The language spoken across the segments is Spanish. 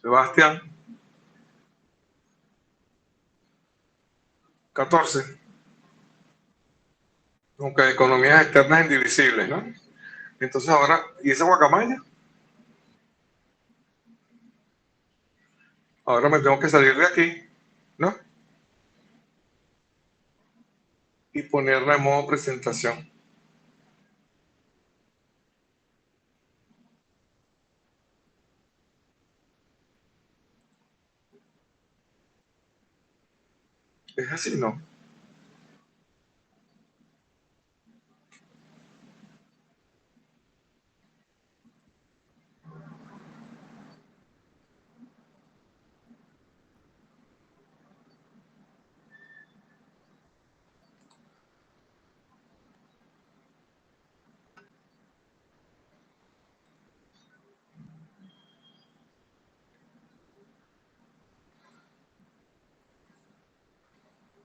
Sebastián, 14. Aunque economías externas indivisibles, ¿no? Entonces ahora, ¿y esa guacamaya? Ahora me tengo que salir de aquí, ¿no? Y ponerla en modo presentación. Es así, ¿no?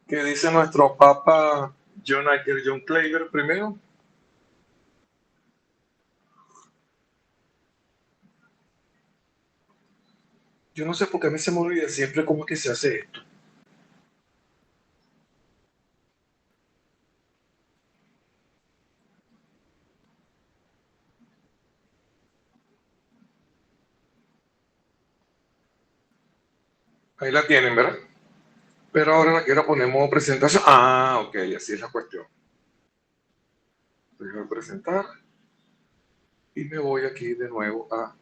¿Qué dice nuestro Papa John Claver primero? Yo no sé por qué a mí se me olvida siempre cómo es que se hace esto. Ahí la tienen, ¿verdad? Pero ahora la quiero poner en modo presentación. Ah, ok, así es la cuestión. Voy a presentar y me voy aquí de nuevo a...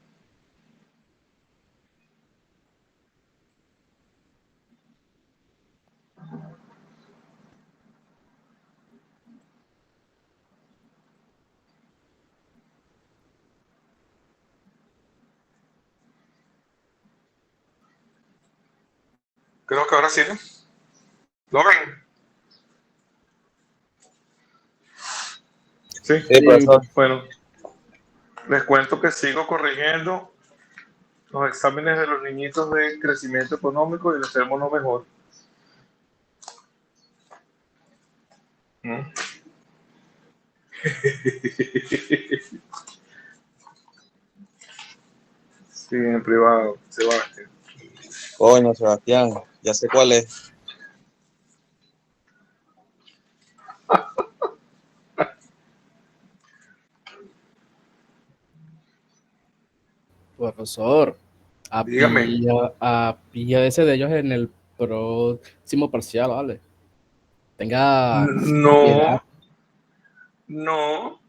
Creo que ahora sí, ¿no? ¿Lo ven? Sí. Sí, profesor. Bueno, les cuento que sigo corrigiendo los exámenes de los niñitos de crecimiento económico y les hacemos lo mejor. ¿Mm? Sí, en privado, Sebastián. Coño, Sebastián, ya sé cuál es. Profesor, Dígame. pilla ese de ellos en el próximo parcial, ¿vale? Tenga piedad. No, no.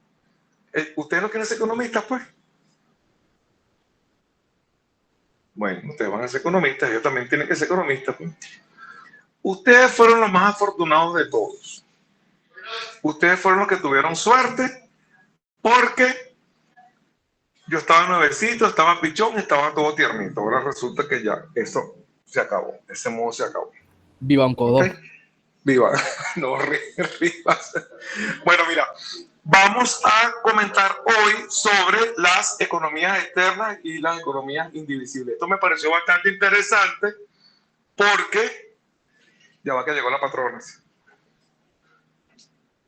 ¿Ustedes no quieren ser economistas, pues? Bueno, ustedes van a ser economistas, ellos también tienen que ser economistas, pues. Ustedes fueron los más afortunados de todos. Ustedes fueron los que tuvieron suerte porque yo estaba nuevecito, estaba pichón, estaba todo tiernito. Ahora resulta que ya eso se acabó, ese modo se acabó. Viva un codo. ¿Okay? Viva, no rivas. Bueno, mira, vamos a comentar hoy sobre las economías externas y las economías indivisibles. Esto me pareció bastante interesante porque ya va que llegó la patrona.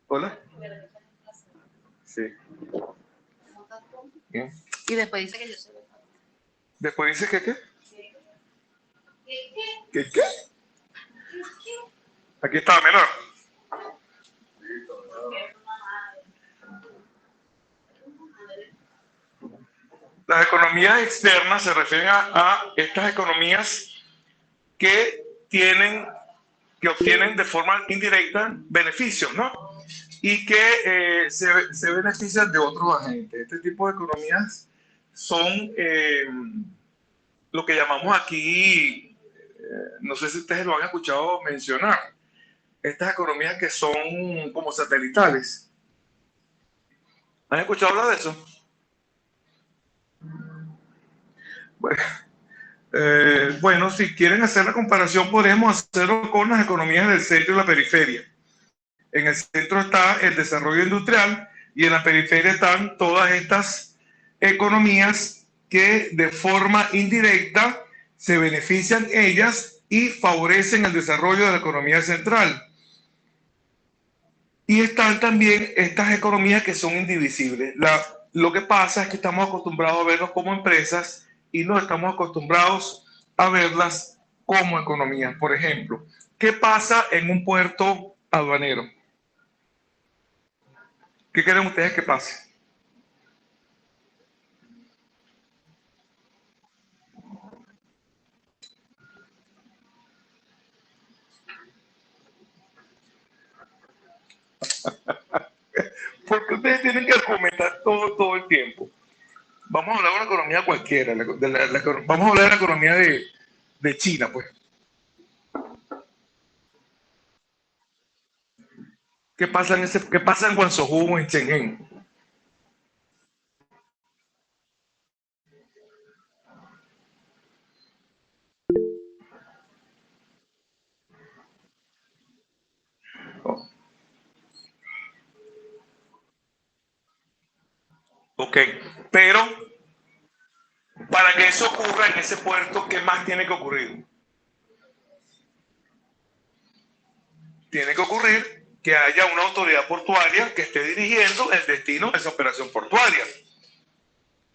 Hola. Sí. Bien. Y después dice que yo soy. Después dice que qué. ¿Qué qué? Aquí está, menor. Las economías externas se refieren a estas economías que obtienen de forma indirecta beneficios, ¿no? Y que se benefician de otros agentes. Este tipo de economías son lo que llamamos aquí, no sé si ustedes lo han escuchado mencionar, estas economías que son como satelitales. ¿Han escuchado hablar de eso? Bueno, si quieren hacer la comparación, podemos hacerlo con las economías del centro y la periferia. En el centro está el desarrollo industrial y en la periferia están todas estas economías que de forma indirecta se benefician ellas y favorecen el desarrollo de la economía central. Y están también estas economías que son indivisibles. Lo que pasa es que estamos acostumbrados a verlos como empresas y no estamos acostumbrados a verlas como economías. Por ejemplo, ¿qué pasa en un puerto aduanero? ¿Qué creen ustedes que pase? Porque ustedes tienen que argumentar todo el tiempo. Vamos a hablar de una economía cualquiera. Vamos a hablar de la economía de China, pues. ¿Qué pasa en Guangzhou o en Shenzhen? Oh, ok, pero para que eso ocurra en ese puerto, ¿qué más tiene que ocurrir? Tiene que ocurrir que haya una autoridad portuaria que esté dirigiendo el destino de esa operación portuaria.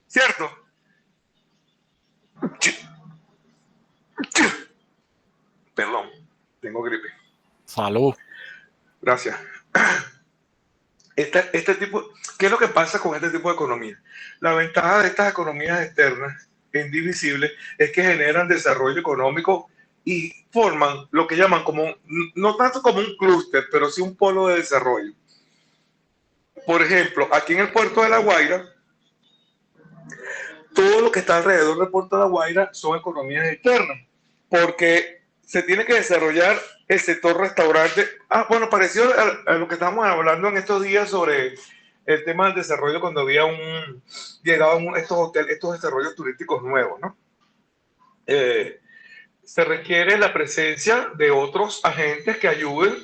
¿Cierto? Perdón, tengo gripe. Salud. Gracias. Este tipo, ¿qué es lo que pasa con este tipo de economía? La ventaja de estas economías externas e indivisibles es que generan desarrollo económico y forman lo que llaman como, no tanto como un clúster, pero sí un polo de desarrollo. Por ejemplo, aquí en el puerto de La Guaira, todo lo que está alrededor del puerto de La Guaira son economías externas, porque se tiene que desarrollar el sector restaurante. Bueno, parecido a lo que estábamos hablando en estos días sobre el tema del desarrollo cuando había llegaban estos hoteles, estos desarrollos turísticos nuevos, ¿no? Se requiere la presencia de otros agentes que ayuden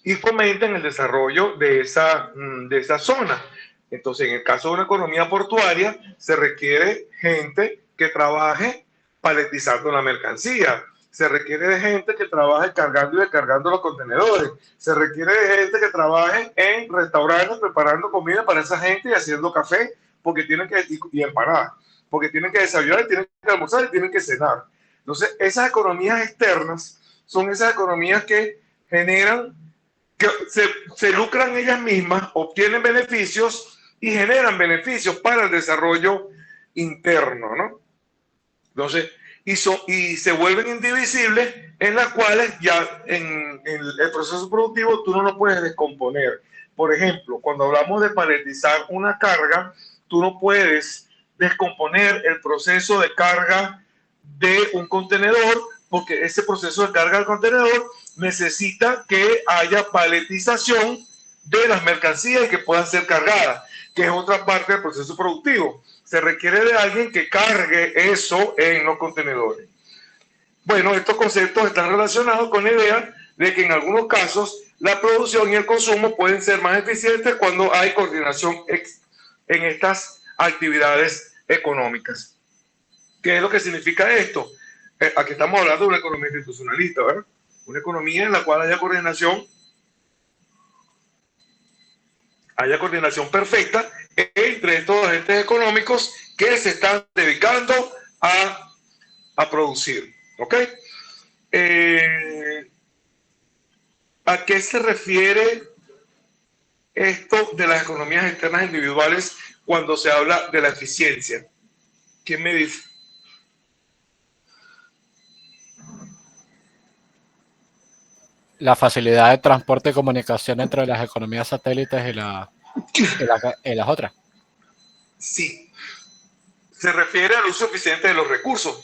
y fomenten el desarrollo de esa zona. Entonces, en el caso de una economía portuaria, se requiere gente que trabaje paletizando la mercancía. Se requiere de gente que trabaje cargando y descargando los contenedores. Se requiere de gente que trabaje en restaurantes preparando comida para esa gente y haciendo café porque tienen que, y empanadas, porque tienen que desayunar, tienen que almorzar y tienen que cenar. Entonces, esas economías externas son esas economías que generan, que se lucran ellas mismas, obtienen beneficios y generan beneficios para el desarrollo interno, ¿no? Entonces, y se vuelven indivisibles en las cuales ya en el proceso productivo tú no lo puedes descomponer. Por ejemplo, cuando hablamos de paletizar una carga, tú no puedes descomponer el proceso de carga de un contenedor, porque ese proceso de carga del contenedor necesita que haya paletización de las mercancías y que puedan ser cargadas, que es otra parte del proceso productivo. Se requiere de alguien que cargue eso en los contenedores. Bueno, estos conceptos están relacionados con la idea de que en algunos casos la producción y el consumo pueden ser más eficientes cuando hay coordinación en estas actividades económicas. ¿Qué es lo que significa esto? Aquí estamos hablando de una economía institucionalista, ¿verdad? Una economía en la cual haya coordinación perfecta entre estos agentes económicos que se están dedicando a producir. ¿Ok? ¿A qué se refiere esto de las economías externas individuales cuando se habla de la eficiencia? ¿Quién me dice? La facilidad de transporte y comunicación entre las economías satélites y las otras. Sí. Se refiere al uso eficiente de los recursos.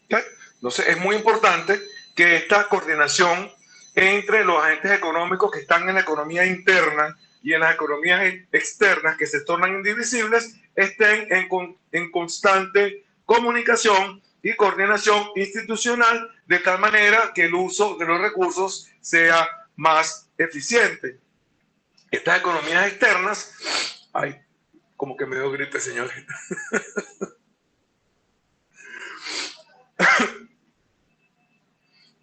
¿Okay? Entonces, es muy importante que esta coordinación entre los agentes económicos que están en la economía interna y en las economías externas que se tornan indivisibles estén en constante comunicación y coordinación institucional de tal manera que el uso de los recursos sea más eficiente. Estas economías externas, ay, como que me dio gripe, señores.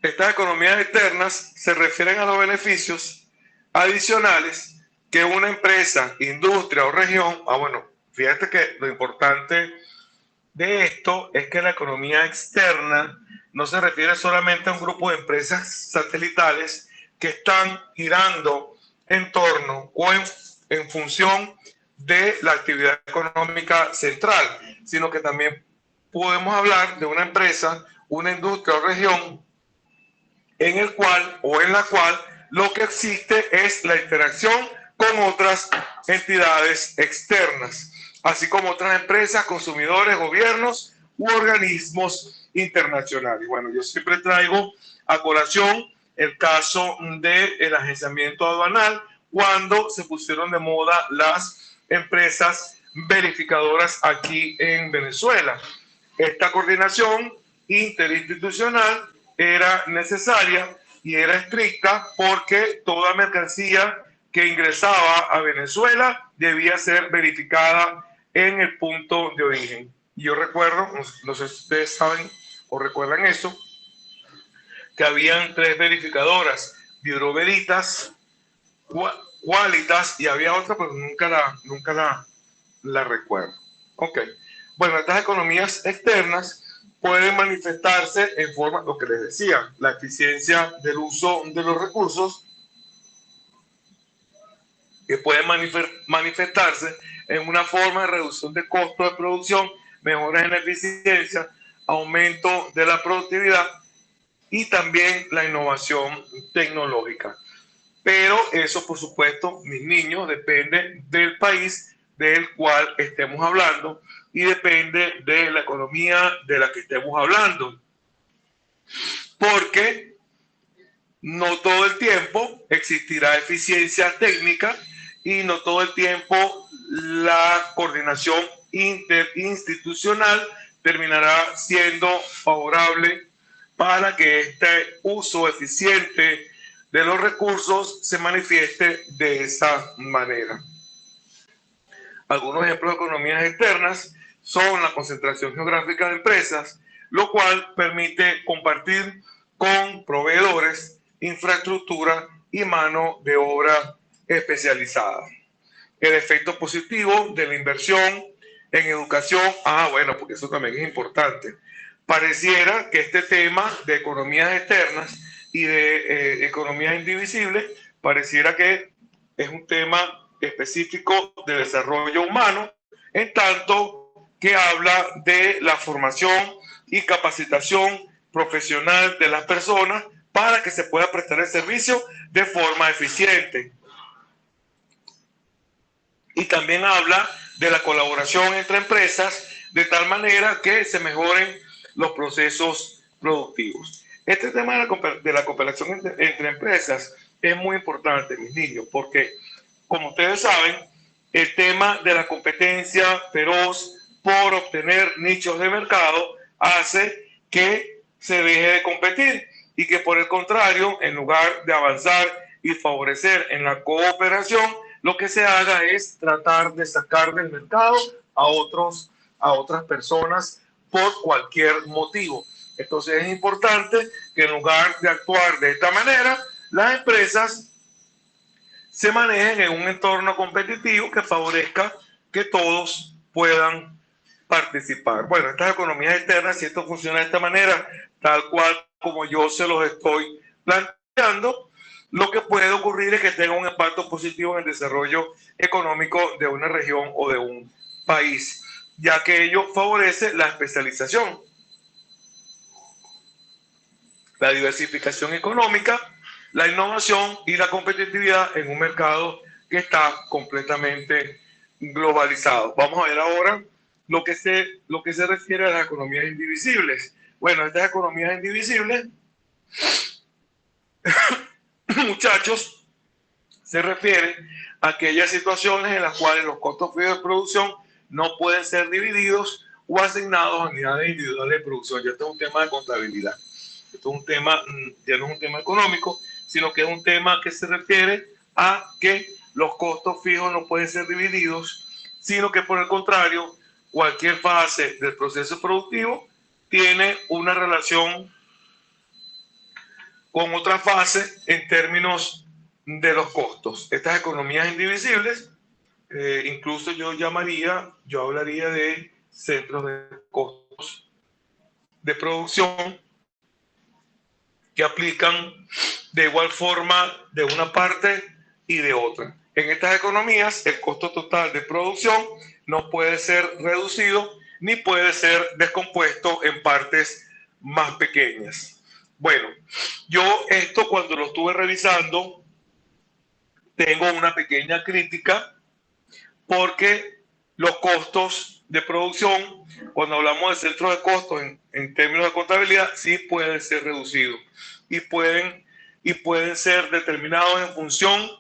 Estas economías externas se refieren a los beneficios adicionales que una empresa, industria o región, bueno, fíjate que lo importante de esto es que la economía externa no se refiere solamente a un grupo de empresas satelitales que están girando en torno o en función de la actividad económica central, sino que también podemos hablar de una empresa, una industria o región en el cual o en la cual lo que existe es la interacción con otras entidades externas, así como otras empresas, consumidores, gobiernos u organismos internacionales. Bueno, yo siempre traigo a colación el caso del agenciamiento aduanal cuando se pusieron de moda las empresas verificadoras aquí en Venezuela. Esta coordinación interinstitucional era necesaria y era estricta porque toda mercancía que ingresaba a Venezuela debía ser verificada en el punto de origen. Yo recuerdo, no sé si ustedes saben o recuerdan eso, que habían 3 verificadoras, Bureau Veritas, Qualitas y había otra, pero nunca la recuerdo. Ok. Bueno, estas economías externas pueden manifestarse en forma, lo que les decía, la eficiencia del uso de los recursos, que pueden manifestarse en una forma de reducción de costos de producción, mejoras en la eficiencia, aumento de la productividad y también la innovación tecnológica. Pero eso, por supuesto, mis niños, depende del país del cual estemos hablando y depende de la economía de la que estemos hablando. Porque no todo el tiempo existirá eficiencia técnica y no todo el tiempo la coordinación interinstitucional terminará siendo favorable para que este uso eficiente de los recursos se manifieste de esa manera. Algunos ejemplos de economías externas son la concentración geográfica de empresas, lo cual permite compartir con proveedores, infraestructura y mano de obra especializada. El efecto positivo de la inversión en educación, bueno, porque eso también es importante. Pareciera que este tema de economías externas y de economías indivisibles, pareciera que es un tema específico de desarrollo humano, en tanto que habla de la formación y capacitación profesional de las personas para que se pueda prestar el servicio de forma eficiente. Y también habla de la colaboración entre empresas de tal manera que se mejoren los procesos productivos. Este tema de la cooperación entre empresas es muy importante, mis niños, porque, como ustedes saben, el tema de la competencia feroz por obtener nichos de mercado hace que se deje de competir y que, por el contrario, en lugar de avanzar y favorecer en la cooperación, lo que se haga es tratar de sacar del mercado a otras personas por cualquier motivo. Entonces es importante que, en lugar de actuar de esta manera, las empresas se manejen en un entorno competitivo que favorezca que todos puedan participar. Bueno, estas economías externas, si esto funciona de esta manera, tal cual como yo se los estoy planteando, lo que puede ocurrir es que tenga un impacto positivo en el desarrollo económico de una región o de un país, ya que ello favorece la especialización, la diversificación económica, la innovación y la competitividad en un mercado que está completamente globalizado. Vamos a ver ahora lo que se refiere a las economías indivisibles. Bueno, estas economías indivisibles, muchachos, se refiere a aquellas situaciones en las cuales los costos fijos de producción no pueden ser divididos o asignados a unidades individuales de producción. Ya esto es un tema de contabilidad. Esto es un tema, ya no es un tema económico, sino que es un tema que se refiere a que los costos fijos no pueden ser divididos, sino que, por el contrario, cualquier fase del proceso productivo tiene una relación con otra fase en términos de los costos. Estas economías indivisibles, incluso yo hablaría de centros de costos de producción que aplican de igual forma de una parte y de otra. En estas economías, el costo total de producción no puede ser reducido ni puede ser descompuesto en partes más pequeñas. Bueno, yo esto cuando lo estuve revisando, tengo una pequeña crítica porque los costos de producción, cuando hablamos de centros de costos en términos de contabilidad, sí pueden ser reducidos y pueden ser determinados en función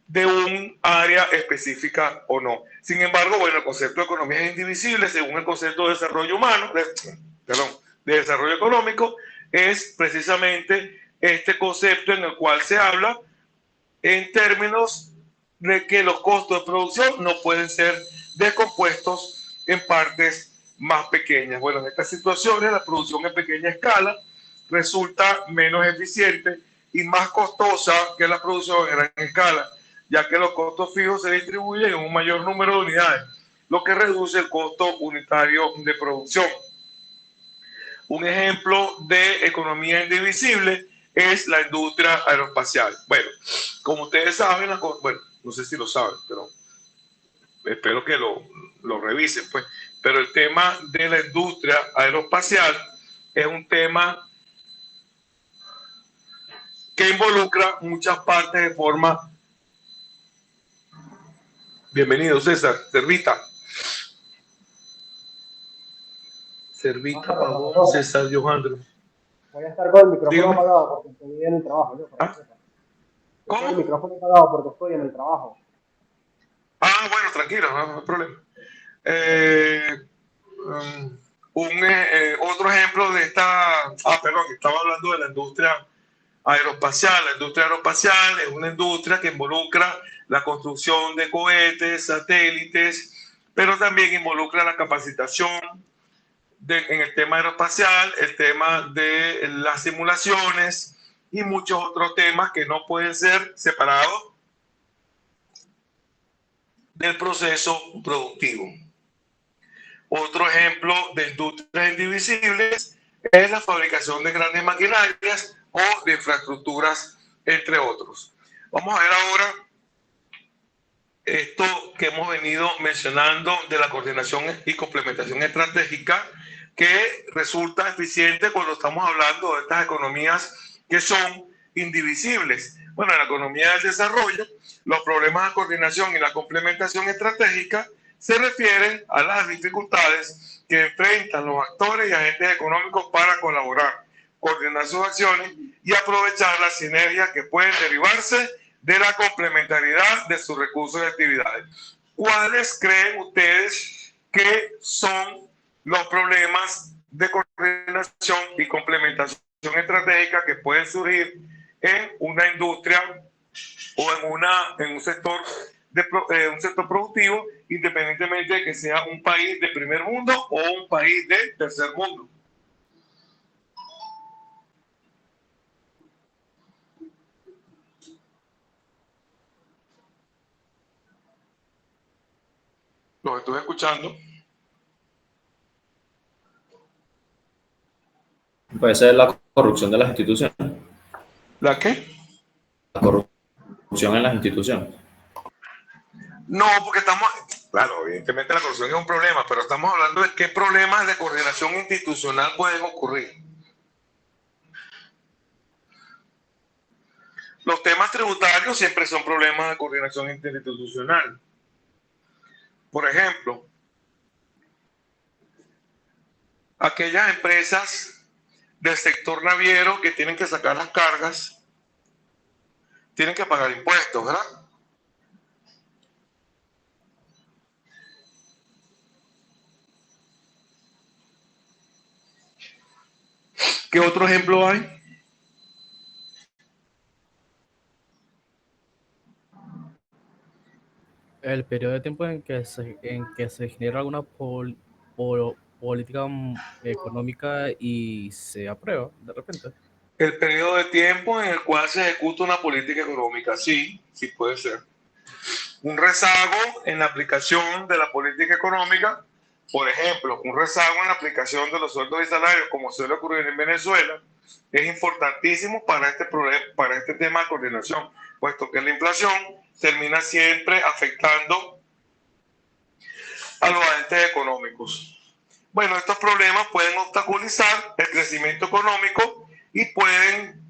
de un área específica o no. Sin embargo, bueno, el concepto de economía es indivisible según el concepto de desarrollo humano, de desarrollo económico, es precisamente este concepto en el cual se habla en términos de que los costos de producción no pueden ser descompuestos en partes más pequeñas. Bueno, en estas situaciones la producción en pequeña escala resulta menos eficiente y más costosa que la producción en gran escala, ya que los costos fijos se distribuyen en un mayor número de unidades, lo que reduce el costo unitario de producción. Un ejemplo de economía indivisible es la industria aeroespacial. Bueno, como ustedes saben, bueno, no sé si lo saben, pero espero que lo revisen, pues. Pero el tema de la industria aeroespacial es un tema que involucra muchas partes de forma... Bienvenido, César. Servita, pagó César Johandro. Voy a estar con el micrófono Dígame. apagado porque estoy en el trabajo. ¿Cómo? El micrófono apagado porque estoy en el trabajo. Bueno, tranquilo, no hay problema. Otro ejemplo de esta... perdón, estaba hablando de la industria aeroespacial. La industria aeroespacial es una industria que involucra la construcción de cohetes, satélites, pero también involucra la capacitación en el tema aeroespacial, el tema de las simulaciones y muchos otros temas que no pueden ser separados del proceso productivo. Otro ejemplo de industrias indivisibles es la fabricación de grandes maquinarias o de infraestructuras, entre otros. Vamos a ver ahora esto que hemos venido mencionando de la coordinación y complementación estratégica, que resulta eficiente cuando estamos hablando de estas economías que son indivisibles. Bueno, en la economía del desarrollo, los problemas de coordinación y la complementación estratégica se refieren a las dificultades que enfrentan los actores y agentes económicos para colaborar, coordinar sus acciones y aprovechar las sinergias que pueden derivarse de la complementariedad de sus recursos y actividades. ¿Cuáles creen ustedes que son los problemas de coordinación y complementación estratégica que pueden surgir en una industria o en un sector productivo, independientemente de que sea un país de primer mundo o un país de tercer mundo? Los estoy escuchando. Puede ser la corrupción de las instituciones. ¿La qué? La corrupción en las instituciones. No, porque claro, evidentemente la corrupción es un problema, pero estamos hablando de qué problemas de coordinación institucional pueden ocurrir. Los temas tributarios siempre son problemas de coordinación interinstitucional. Por ejemplo, aquellas empresas del sector naviero que tienen que sacar las cargas, tienen que pagar impuestos, ¿verdad? ¿Qué otro ejemplo hay? El periodo de tiempo en que se genera alguna política económica y se aprueba de repente. El periodo de tiempo en el cual se ejecuta una política económica, sí, sí puede ser. Un rezago en la aplicación de la política económica Por ejemplo, un rezago en la aplicación de los sueldos y salarios, como suele ocurrir en Venezuela, es importantísimo para este problema, para este tema de coordinación, puesto que la inflación termina siempre afectando a los agentes económicos. Bueno, estos problemas pueden obstaculizar el crecimiento económico y pueden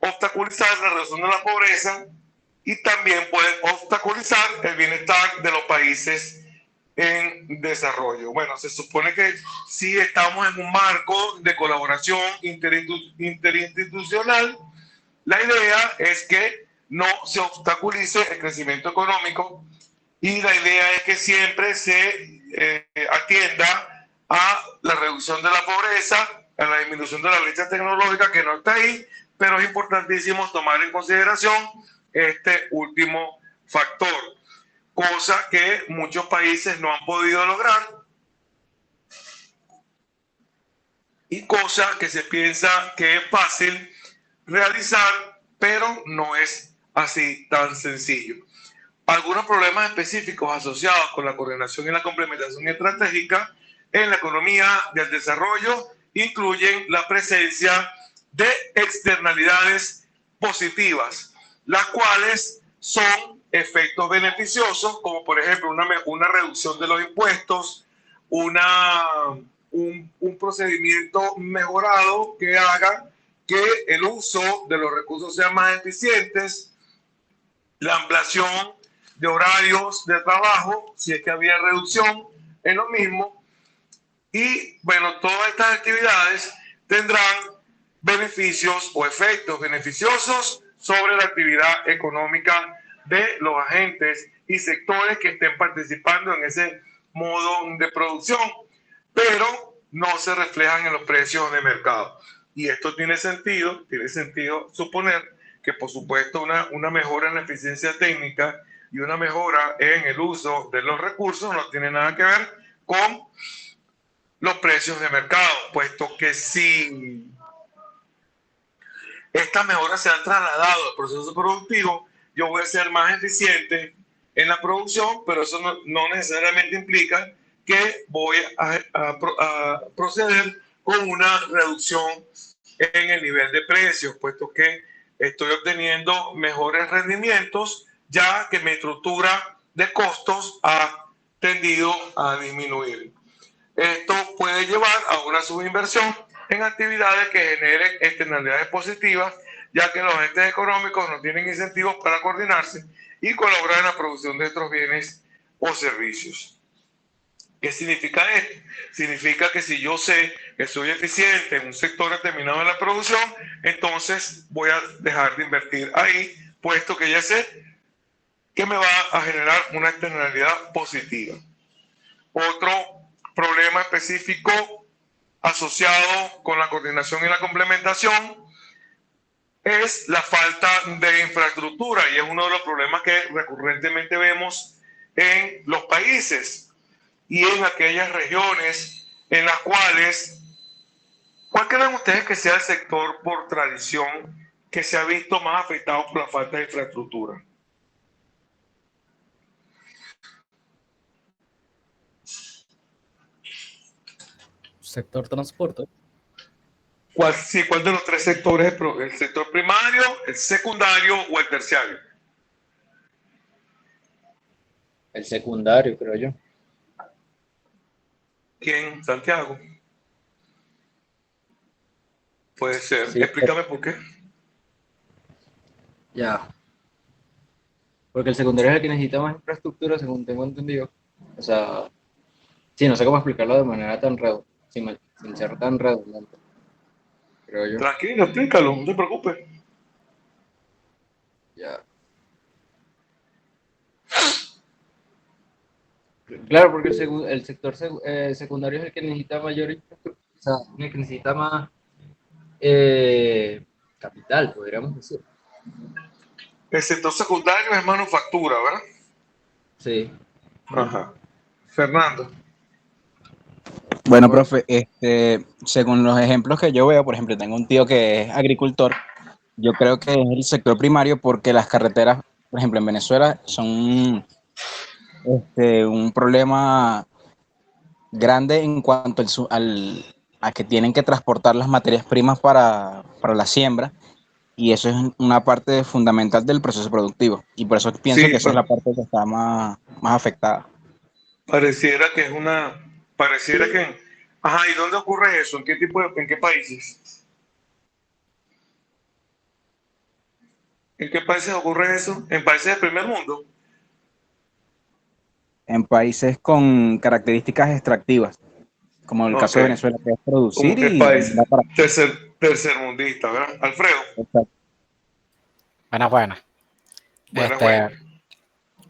obstaculizar la reducción de la pobreza y también pueden obstaculizar el bienestar de los países en desarrollo. Bueno, se supone que sí estamos en un marco de colaboración interinstitucional. La idea es que no se obstaculice el crecimiento económico y la idea es que siempre se atienda a la reducción de la pobreza, a la disminución de la brecha tecnológica, que no está ahí, pero es importantísimo tomar en consideración este último factor, cosa que muchos países no han podido lograr y cosa que se piensa que es fácil realizar, pero no es así tan sencillo. Algunos problemas específicos asociados con la coordinación y la complementación estratégica en la economía del desarrollo incluyen la presencia de externalidades positivas, las cuales son efectos beneficiosos, como por ejemplo una reducción de los impuestos, un procedimiento mejorado que haga que el uso de los recursos sea más eficientes, la ampliación de horarios de trabajo, si es que había reducción en lo mismo. Y bueno, todas estas actividades tendrán beneficios o efectos beneficiosos sobre la actividad económica de los agentes y sectores que estén participando en ese modo de producción, pero no se reflejan en los precios de mercado. Y esto tiene sentido suponer que, por supuesto, una mejora en la eficiencia técnica y una mejora en el uso de los recursos no tiene nada que ver con los precios de mercado, puesto que si estas mejoras se han trasladado al proceso productivo, yo voy a ser más eficiente en la producción, pero eso no necesariamente implica que voy a proceder con una reducción en el nivel de precios, puesto que estoy obteniendo mejores rendimientos, ya que mi estructura de costos ha tendido a disminuir. Esto puede llevar a una subinversión en actividades que generen externalidades positivas, ya que los agentes económicos no tienen incentivos para coordinarse y colaborar en la producción de estos bienes o servicios. ¿Qué significa esto? Significa que si yo sé que soy eficiente en un sector determinado de la producción, entonces voy a dejar de invertir ahí, puesto que ya sé que me va a generar una externalidad positiva. Otro problema específico asociado con la coordinación y la complementación es la falta de infraestructura, y es uno de los problemas que recurrentemente vemos en los países y en aquellas regiones en las cuales, ¿cuál creen ustedes que sea el sector por tradición que se ha visto más afectado por la falta de infraestructura? Sector transporte. ¿Cuál de los tres sectores? ¿El sector primario, el secundario o el terciario? El secundario, creo yo. ¿Quién? Santiago. Puede ser. Sí. Explícame por qué. Ya. Porque el secundario es el que necesita más infraestructura, según tengo entendido. O sea, sí, no sé cómo explicarlo de manera tan sin ser tan redundante. Creo yo. Tranquilo, explícalo, no te preocupes. Ya. Claro, porque el sector secundario es el que necesita mayor infraestructura, o sea, el que necesita más capital, podríamos decir. El sector secundario es manufactura, ¿verdad? Sí. Ajá. Fernando. Bueno, profe, según los ejemplos que yo veo, por ejemplo, tengo un tío que es agricultor, yo creo que es el sector primario porque las carreteras, por ejemplo, en Venezuela son un problema grande en cuanto a que tienen que transportar las materias primas para la siembra, y eso es una parte fundamental del proceso productivo, y por eso pienso Sí, que esa es la parte que está más afectada. pareciera que es una, pareciera que, ajá, ¿y dónde ocurre eso? ¿En qué en qué países? ¿En qué países ocurre eso? ¿En países del primer mundo? En países con características extractivas, como el Ok, caso de Venezuela, que es ¿cómo producir qué y países? mandar para... Tercermundista, ¿verdad? Alfredo, Buenas, buenas. buenas, buenas.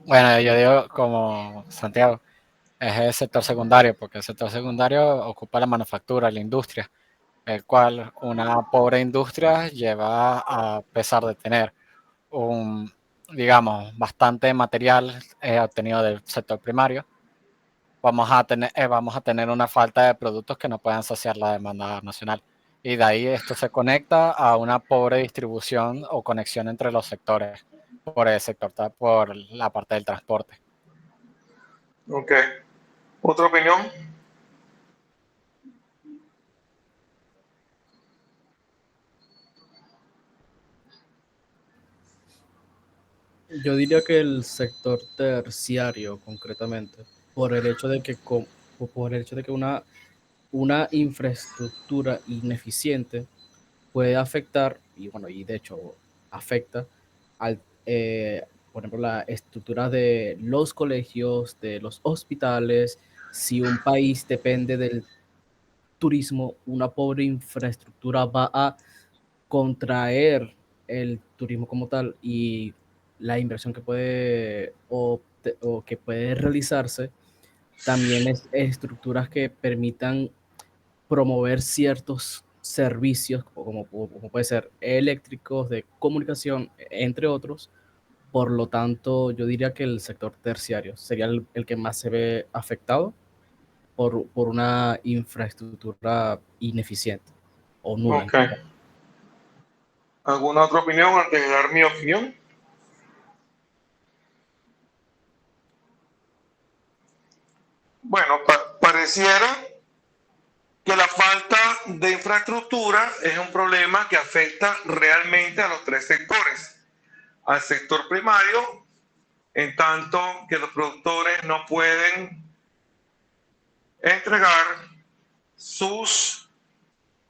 Bueno, yo digo como Santiago, es el sector secundario, porque el sector secundario ocupa la manufactura, la industria, el cual una pobre industria lleva, a pesar de tener un, digamos, bastante material obtenido del sector primario, vamos a tener una falta de productos que no puedan saciar la demanda nacional. Y de ahí esto se conecta a una pobre distribución o conexión entre los sectores, por el sector, por la parte del transporte. Ok. ¿Otra opinión? Yo diría que el sector terciario, concretamente, por el hecho de que, por el hecho de que una infraestructura ineficiente puede afectar, y bueno, y de hecho afecta al, por ejemplo, la estructura de los colegios, de los hospitales. Si un país depende del turismo, una pobre infraestructura va a contraer el turismo como tal, y la inversión que puede o que puede realizarse también es estructuras que permitan promover ciertos servicios como puede ser eléctricos, de comunicación, entre otros. Por lo tanto, yo diría que el sector terciario sería el que más se ve afectado por una infraestructura ineficiente o nula. Ok. ¿Alguna otra opinión antes de dar mi opinión? Bueno, pareciera que la falta de infraestructura es un problema que afecta realmente a los tres sectores. Al sector primario, en tanto que los productores no pueden entregar sus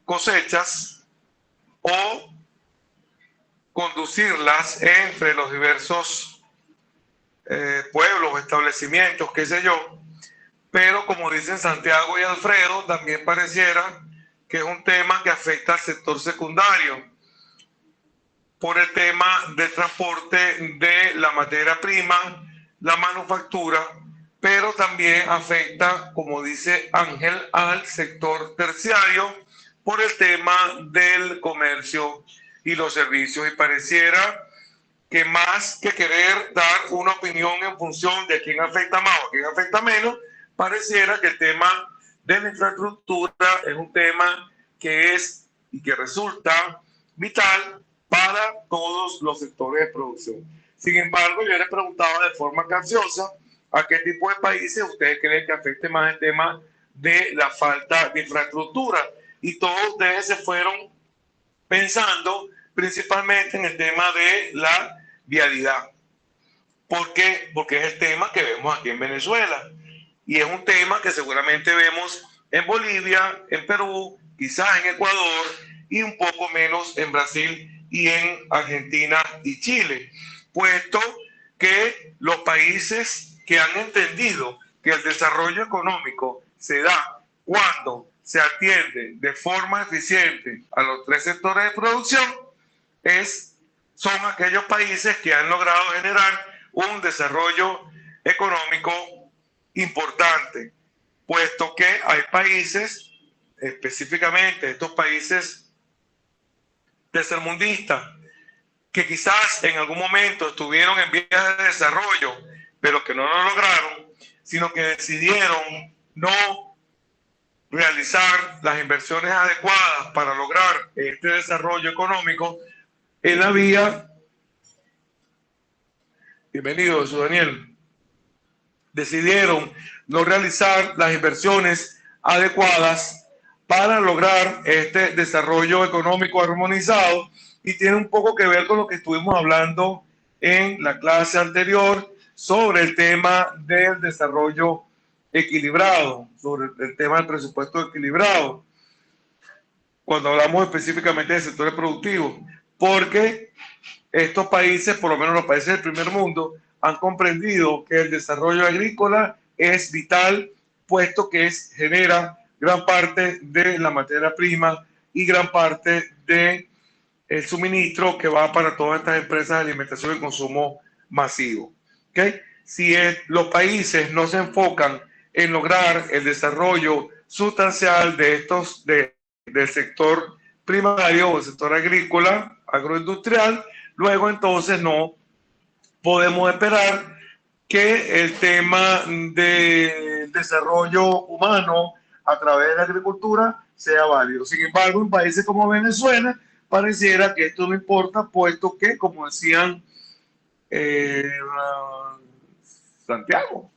cosechas o conducirlas entre los diversos pueblos, establecimientos, qué sé yo. Pero como dicen Santiago y Alfredo, también pareciera que es un tema que afecta al sector secundario por el tema del transporte de la materia prima, la manufactura, pero también afecta, como dice Ángel, al sector terciario por el tema del comercio y los servicios. Y pareciera que más que querer dar una opinión en función de quién afecta más o quién afecta menos, pareciera que el tema de la infraestructura es un tema que es y que resulta vital para todos los sectores de producción. Sin embargo, yo les preguntaba de forma capciosa a qué tipo de países ustedes creen que afecte más el tema de la falta de infraestructura. Y todos ustedes se fueron pensando principalmente en el tema de la vialidad. ¿Por qué? Porque es el tema que vemos aquí en Venezuela. Y es un tema que seguramente vemos en Bolivia, en Perú, quizás en Ecuador y un poco menos en Brasil y en Argentina y Chile. Puesto que los países que han entendido que el desarrollo económico se da cuando se atiende de forma eficiente a los tres sectores de producción, son aquellos países que han logrado generar un desarrollo económico importante, puesto que hay países, específicamente estos países tercermundistas, que quizás en algún momento estuvieron en vías de desarrollo, pero que no lo lograron, sino que decidieron no realizar las inversiones adecuadas para lograr este desarrollo económico en la vía. Bienvenido, Jesús Daniel. decidieron no realizar las inversiones adecuadas para lograr este desarrollo económico armonizado, y tiene un poco que ver con lo que estuvimos hablando en la clase anterior sobre el tema del desarrollo equilibrado, sobre el tema del presupuesto equilibrado, cuando hablamos específicamente de sectores productivos, porque estos países, por lo menos los países del primer mundo, han comprendido que el desarrollo agrícola es vital, puesto que genera gran parte de la materia prima y gran parte del suministro que va para todas estas empresas de alimentación y consumo masivo. ¿Okay? Si los países no se enfocan en lograr el desarrollo sustancial de del sector primario o el sector agrícola, agroindustrial, luego entonces no podemos esperar que el tema de desarrollo humano a través de la agricultura sea válido. Sin embargo, en países como Venezuela, pareciera que esto no importa, puesto que, como decían Santiago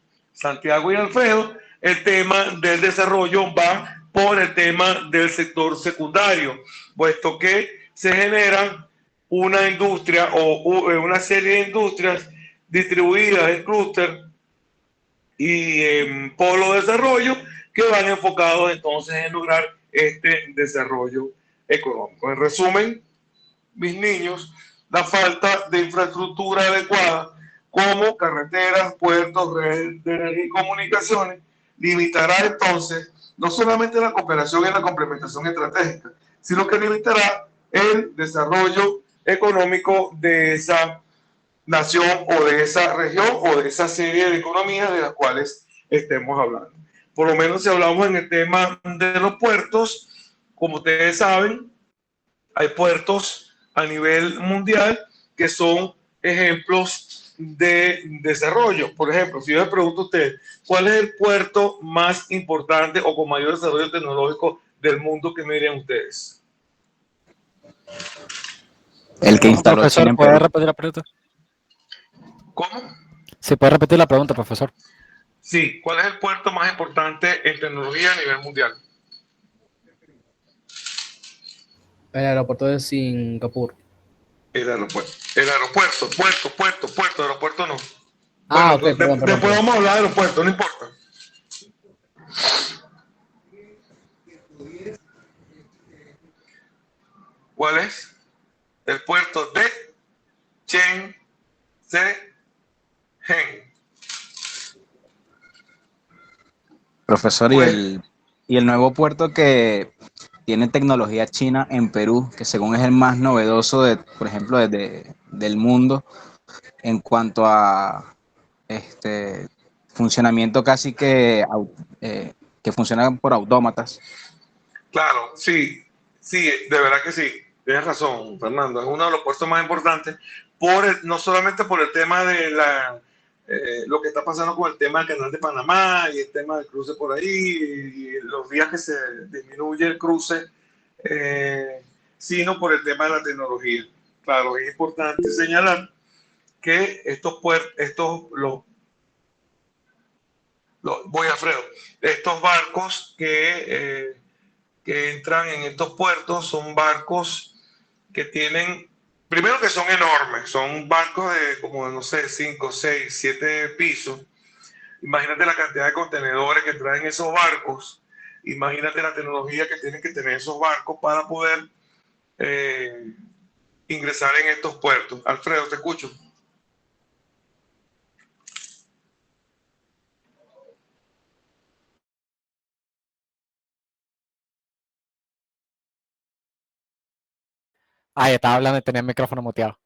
y Alfredo, el tema del desarrollo va por el tema del sector secundario, puesto que se generan una industria o una serie de industrias distribuidas en clúster y en polo de desarrollo que van enfocados entonces en lograr este desarrollo económico. En resumen, mis niños, la falta de infraestructura adecuada como carreteras, puertos, redes de energía y comunicaciones limitará entonces no solamente la cooperación y la complementación estratégica, sino que limitará el desarrollo económico de esa nación o de esa región o de esa serie de economías de las cuales estemos hablando. Por lo menos si hablamos en el tema de los puertos, como ustedes saben, hay puertos a nivel mundial que son ejemplos de desarrollo. Por ejemplo, si yo le pregunto a usted, ¿cuál es el puerto más importante o con mayor desarrollo tecnológico del mundo? ¿Qué me dirían ustedes? El que instaló Profesor, China en ¿puede Perú. repetir la pregunta? ¿Cómo? Sí, puede repetir la pregunta, profesor. Sí, ¿cuál es el puerto más importante en tecnología a nivel mundial? El aeropuerto de Singapur. El aeropuerto. Aeropuerto no. Ah, Bueno, ok, perdón. después vamos a hablar de aeropuerto, no importa. ¿Cuál es? El puerto de Shenzhen. Profesor, Pues, y el nuevo puerto que tiene tecnología china en Perú, que según es el más novedoso, por ejemplo, del mundo, en cuanto a funcionamiento casi que funciona por autómatas. claro, sí, de verdad que sí. Tienes razón, Fernando. Es uno de los puertos más importantes, no solamente por el tema de lo que está pasando con el tema del canal de Panamá y el tema del cruce por ahí, y los días que se disminuye el cruce, sino por el tema de la tecnología. Claro, es importante señalar que estos barcos que entran en estos puertos son barcos que tienen, primero que son enormes, son barcos de como, no sé, 5, 6, 7 pisos. Imagínate la cantidad de contenedores que traen esos barcos, imagínate la tecnología que tienen que tener esos barcos para poder ingresar en estos puertos. Alfredo, te escucho. Ah, estaba hablando y tenía el micrófono muteado.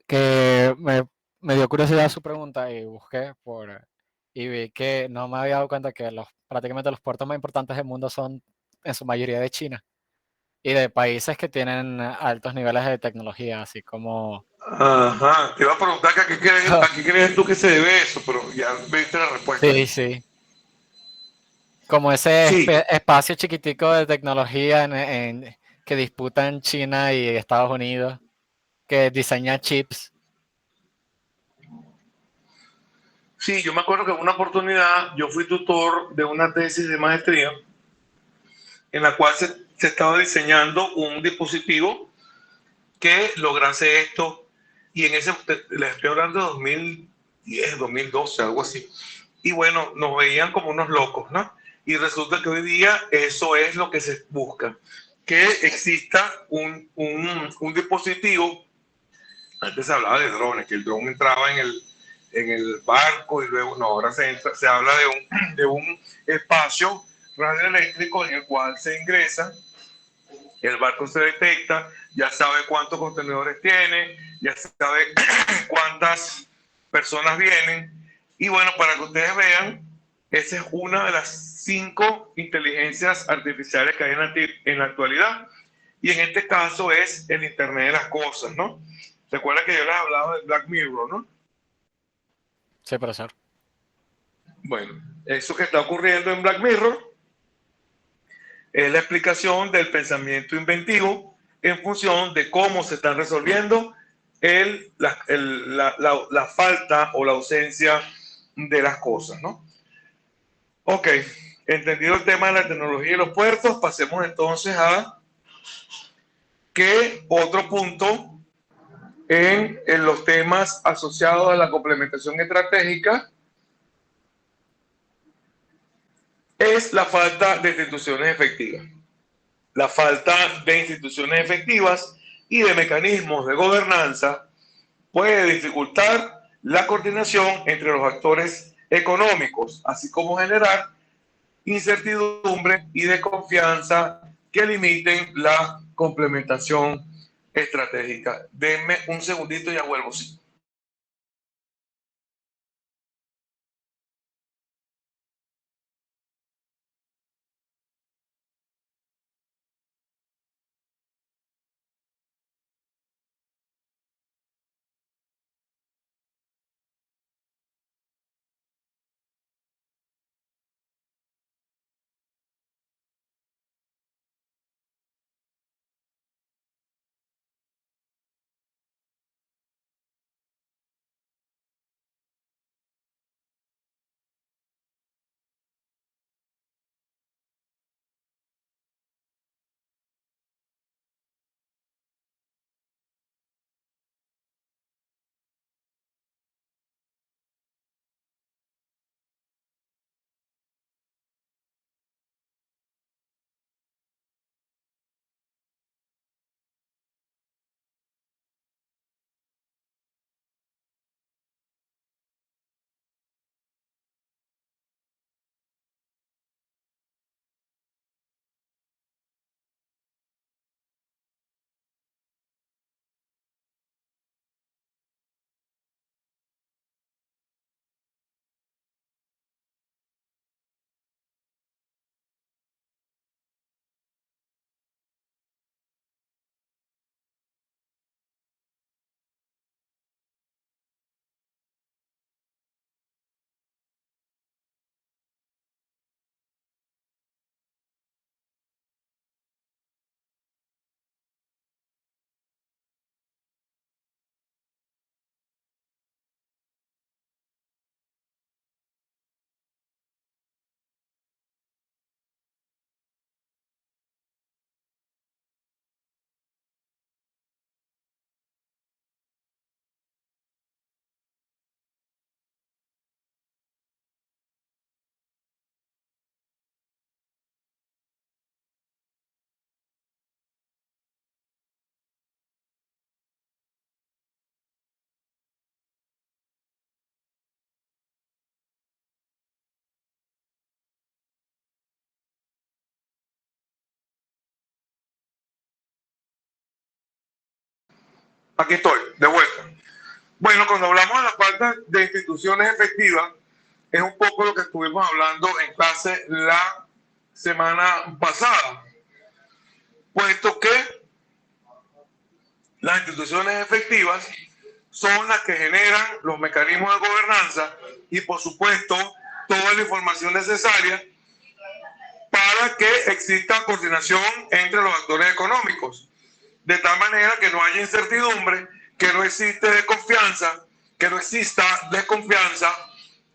Que me dio curiosidad su pregunta y busqué y vi que no me había dado cuenta que prácticamente los puertos más importantes del mundo son en su mayoría de China y de países que tienen altos niveles de tecnología, así como... Ajá, te iba a preguntar que a qué crees tú que se debe eso, pero ya viste la respuesta. Sí, sí. Como ese Sí, espacio chiquitico de tecnología que disputan China y Estados Unidos, que diseña chips. Sí, yo me acuerdo que en una oportunidad yo fui tutor de una tesis de maestría en la cual se estaba diseñando un dispositivo que lograse esto, y en ese, les estoy hablando de 2010, 2012, algo así. Y bueno, nos veían como unos locos, ¿no? Y resulta que hoy día eso es lo que se busca, que exista un dispositivo. Antes se hablaba de drones, que el dron entraba en el barco y luego, no, ahora se habla de un espacio radioeléctrico en el cual se ingresa, el barco se detecta, ya sabe cuántos contenedores tiene, ya sabe cuántas personas vienen. Y bueno, para que ustedes vean, esa es una de las 5 inteligencias artificiales que hay en la actualidad. Y en este caso es el Internet de las Cosas, ¿no? ¿Recuerda que yo les hablaba de Black Mirror, no? Sí, profesor. Bueno, eso que está ocurriendo en Black Mirror es la explicación del pensamiento inventivo en función de cómo se están resolviendo la falta o la ausencia de las cosas, ¿no? Ok, entendido el tema de la tecnología y los puertos, pasemos entonces a qué otro punto en los temas asociados a la complementación estratégica es la falta de instituciones efectivas. La falta de instituciones efectivas y de mecanismos de gobernanza puede dificultar la coordinación entre los actores económicos, así como generar incertidumbre y desconfianza que limiten la complementación estratégica. Denme un segundito y ya vuelvo. Sí. Aquí estoy, de vuelta. Bueno, cuando hablamos de la falta de instituciones efectivas, es un poco lo que estuvimos hablando en clase la semana pasada, puesto que las instituciones efectivas son las que generan los mecanismos de gobernanza y, por supuesto, toda la información necesaria para que exista coordinación entre los actores económicos, de tal manera que no haya incertidumbre, que no exista desconfianza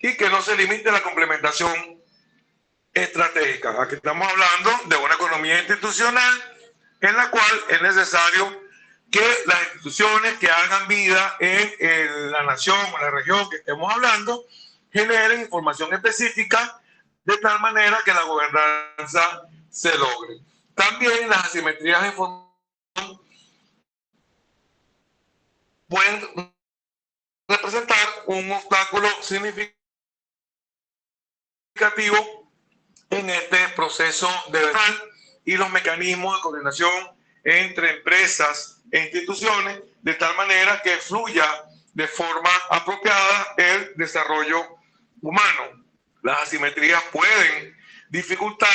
y que no se limite a la complementación estratégica. Aquí estamos hablando de una economía institucional en la cual es necesario que las instituciones que hagan vida en la nación o en la región que estemos hablando generen información específica de tal manera que la gobernanza se logre. También las asimetrías de información pueden representar un obstáculo significativo en este proceso de y los mecanismos de coordinación entre empresas e instituciones de tal manera que fluya de forma apropiada el desarrollo humano. Las asimetrías pueden dificultar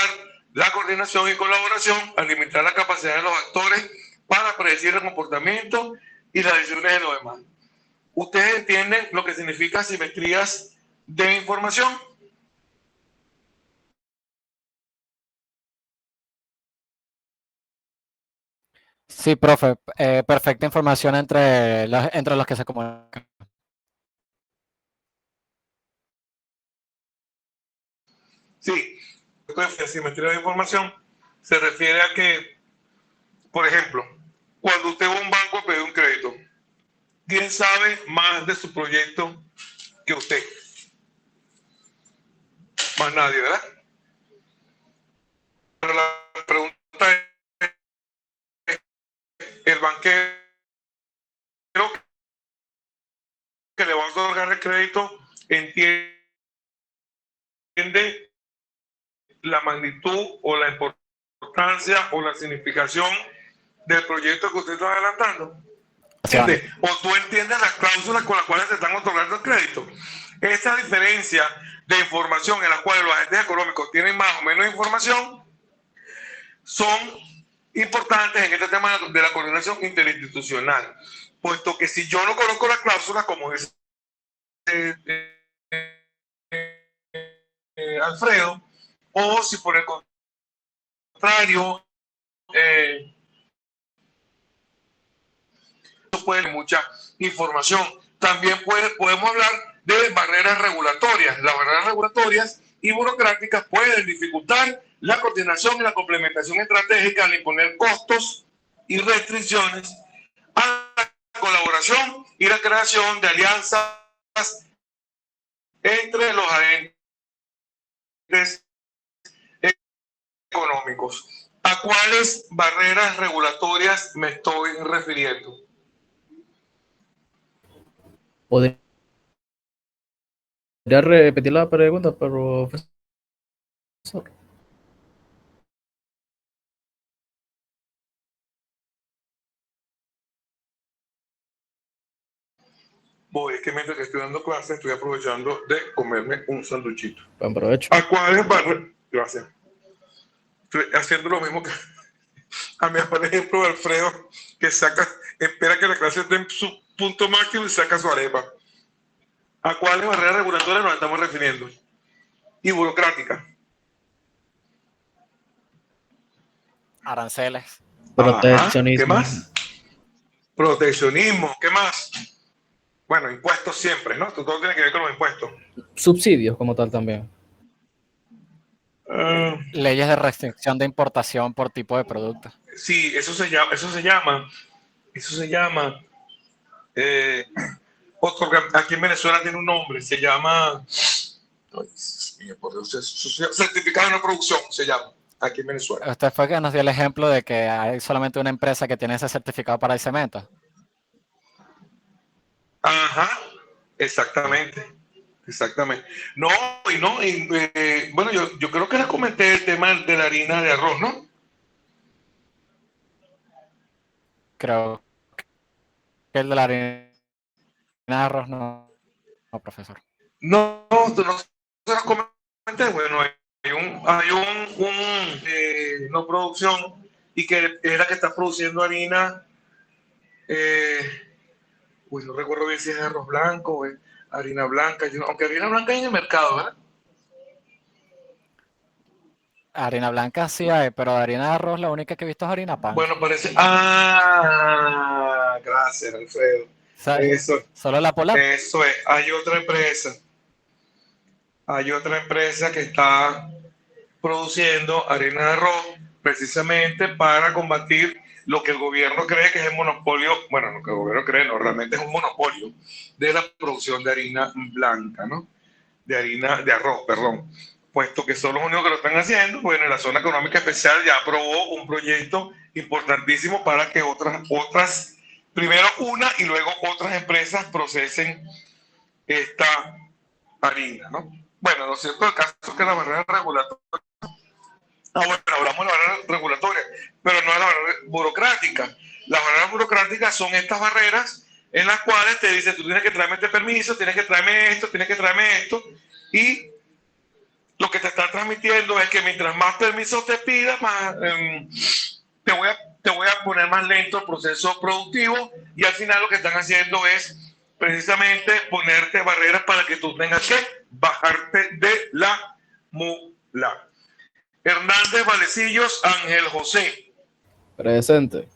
la coordinación y colaboración al limitar la capacidad de los actores para predecir el comportamiento y las decisiones de los demás. ¿Ustedes entienden lo que significa asimetrías de información? Sí, profe, perfecta información entre los que se comunican. Sí, asimetría de información se refiere a que, por ejemplo, cuando usted va a un banco a pedir un crédito, ¿quién sabe más de su proyecto que usted? Más nadie, ¿verdad? Pero la pregunta es, ¿el banquero que le va a otorgar el crédito entiende la magnitud o la importancia o la significación del proyecto que usted está adelantando? ¿Entiendes? O tú entiendes las cláusulas con las cuales te están otorgando el crédito. Esa diferencia de información en la cual los agentes económicos tienen más o menos información son importantes en este tema de la coordinación interinstitucional, puesto que si yo no conozco las cláusulas, como dice Alfredo, o si por el contrario puede mucha información. También podemos hablar de barreras regulatorias. Las barreras regulatorias y burocráticas pueden dificultar la coordinación y la complementación estratégica al imponer costos y restricciones a la colaboración y la creación de alianzas entre los agentes económicos. ¿A cuáles barreras regulatorias me estoy refiriendo? ¿Podría repetir la pregunta, profesor? Es que mientras que estoy dando clases estoy aprovechando de comerme un sanduchito. Buen provecho. ¿A cuáles barreras? Gracias. Estoy haciendo lo mismo que a mí, por ejemplo, Alfredo, que espera que la clase esté en su punto máximo y saca su arepa. ¿A cuáles barreras regulatorias nos estamos refiriendo? Y burocráticas. Aranceles. Proteccionismo. ¿Qué más? Proteccionismo. ¿Qué más? Bueno, impuestos siempre, ¿no? Todo tiene que ver con los impuestos. Subsidios como tal también. Leyes de restricción de importación por tipo de producto. Sí, eso se llama. Aquí en Venezuela tiene un nombre, se llama certificado de no producción, se llama aquí en Venezuela. Usted fue que nos dio el ejemplo de que hay solamente una empresa que tiene ese certificado para el cemento. Ajá, exactamente. No, bueno, yo creo que les comenté el tema de la harina de arroz, ¿no? Creo que el de la harina de arroz no, profesor. No se los comenté. Bueno, hay un no producción y que es la que está produciendo harina. No recuerdo bien si es arroz blanco o es harina blanca. Aunque harina blanca hay en el mercado, ¿verdad? Harina blanca sí hay, pero de harina de arroz la única que he visto es harina pan. Bueno, parece. Gracias, Alfredo. Eso. Solo la Polar. Eso es. Hay otra empresa. hay otra empresa que está produciendo harina de arroz precisamente para combatir lo que el gobierno cree que es el monopolio, bueno, lo que el gobierno cree, no, realmente es un monopolio de la producción de harina blanca, ¿no? De harina de arroz, perdón. Puesto que son los únicos que lo están haciendo, bueno, la zona económica especial ya aprobó un proyecto importantísimo para que otras, primero una y luego otras empresas procesen esta harina, ¿no? Bueno, lo cierto del caso es que la barrera regulatoria, bueno, hablamos de la barrera regulatoria, pero no de la barrera burocrática. Las barreras burocráticas son estas barreras en las cuales te dicen, tú tienes que traerme este permiso, tienes que traerme esto, y lo que te están transmitiendo es que mientras más permisos te pidas, más te voy a poner más lento el proceso productivo, y al final lo que están haciendo es precisamente ponerte barreras para que tú tengas que bajarte de la mula. Hernández Valecillos, Ángel José. Presente.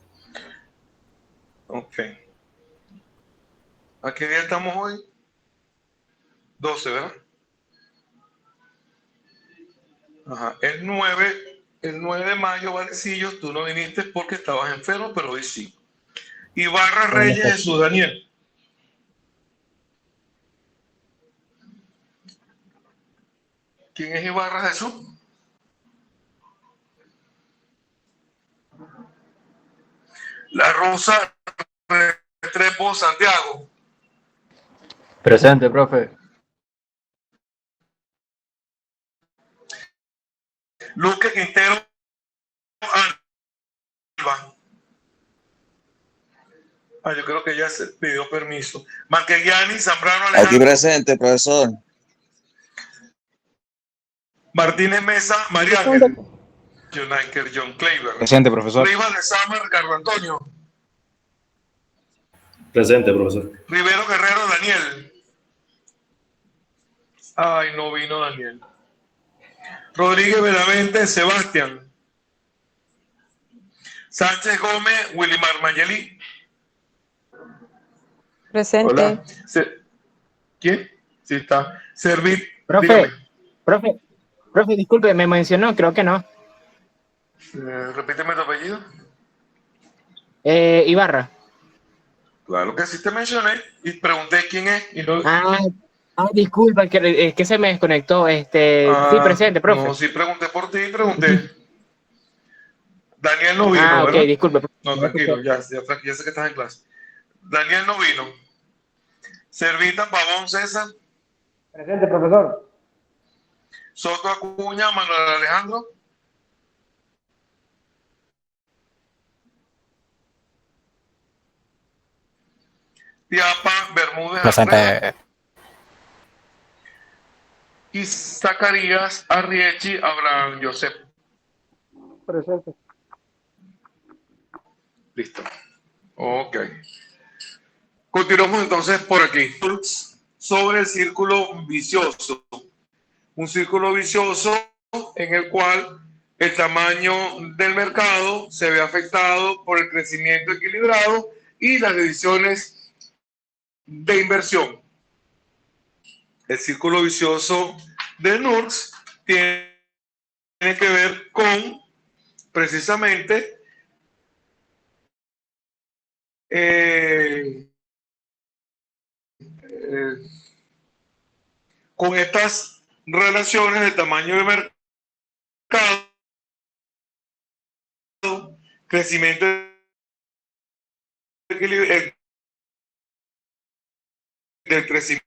Ok. ¿A qué día estamos hoy? 12, ¿verdad? Ajá. El 9 de mayo, Valecillos, tú no viniste porque estabas enfermo, pero hoy sí. Ibarra Reyes Jesús Daniel. ¿Quién es Ibarra Jesús? La Rosa Restrepo Santiago. Presente, profe. Luque Quintero Alba. Yo creo que ya se pidió permiso. Marquegiani Zambrano Alejandro. Aquí presente, profesor. Martínez Mesa María Ángel. Jonaiker John Kleiber. Presente, profesor. Rivas de Sama Ricardo Antonio. Presente, profesor. Rivero Guerrero Daniel. Ay, no vino Daniel. Rodríguez Benavente Sebastián. Sánchez Gómez Willimar Mayeli. Presente. Hola. ¿Quién? Sí está. Servit. Profe, profe, disculpe, me mencionó, creo que no. Repíteme tu apellido. Ibarra. Claro que sí te mencioné y pregunté quién es. Y no... Disculpa, es que se me desconectó. Sí, presente, profe. No, sí pregunté por ti, pregunté. Daniel no vino, ok, ¿verdad? disculpe. No, tranquilo, ya sé que estás en clase. Daniel no vino. Servita Pavón César. Presente, profesor. Soto Acuña Manuel Alejandro. Tiapa Bermúdez Alfredo. Presente. Y Zacarías Arriechi Abraham Josep. Presente. Listo. Ok. Continuamos entonces por aquí. Sobre el círculo vicioso. Un círculo vicioso en el cual el tamaño del mercado se ve afectado por el crecimiento equilibrado y las decisiones de inversión. El círculo vicioso de NURCS tiene que ver con precisamente con estas relaciones de tamaño de mercado, crecimiento del crecimiento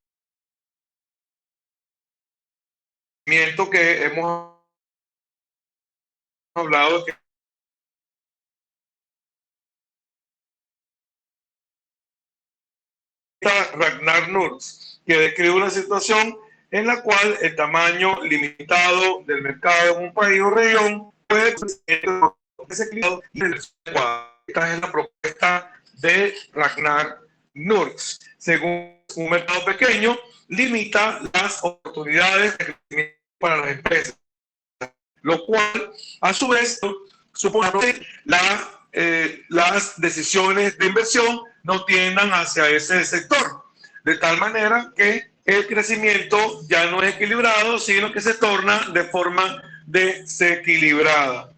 que hemos hablado, que Ragnar Nurks, que describe una situación en la cual el tamaño limitado del mercado en un país o región puede desequilibrado y esta es la propuesta de Ragnar Nurks. Según un mercado pequeño, limita las oportunidades de crecimiento para las empresas, lo cual a su vez supone que las decisiones de inversión no tiendan hacia ese sector, de tal manera que el crecimiento ya no es equilibrado, sino que se torna de forma desequilibrada,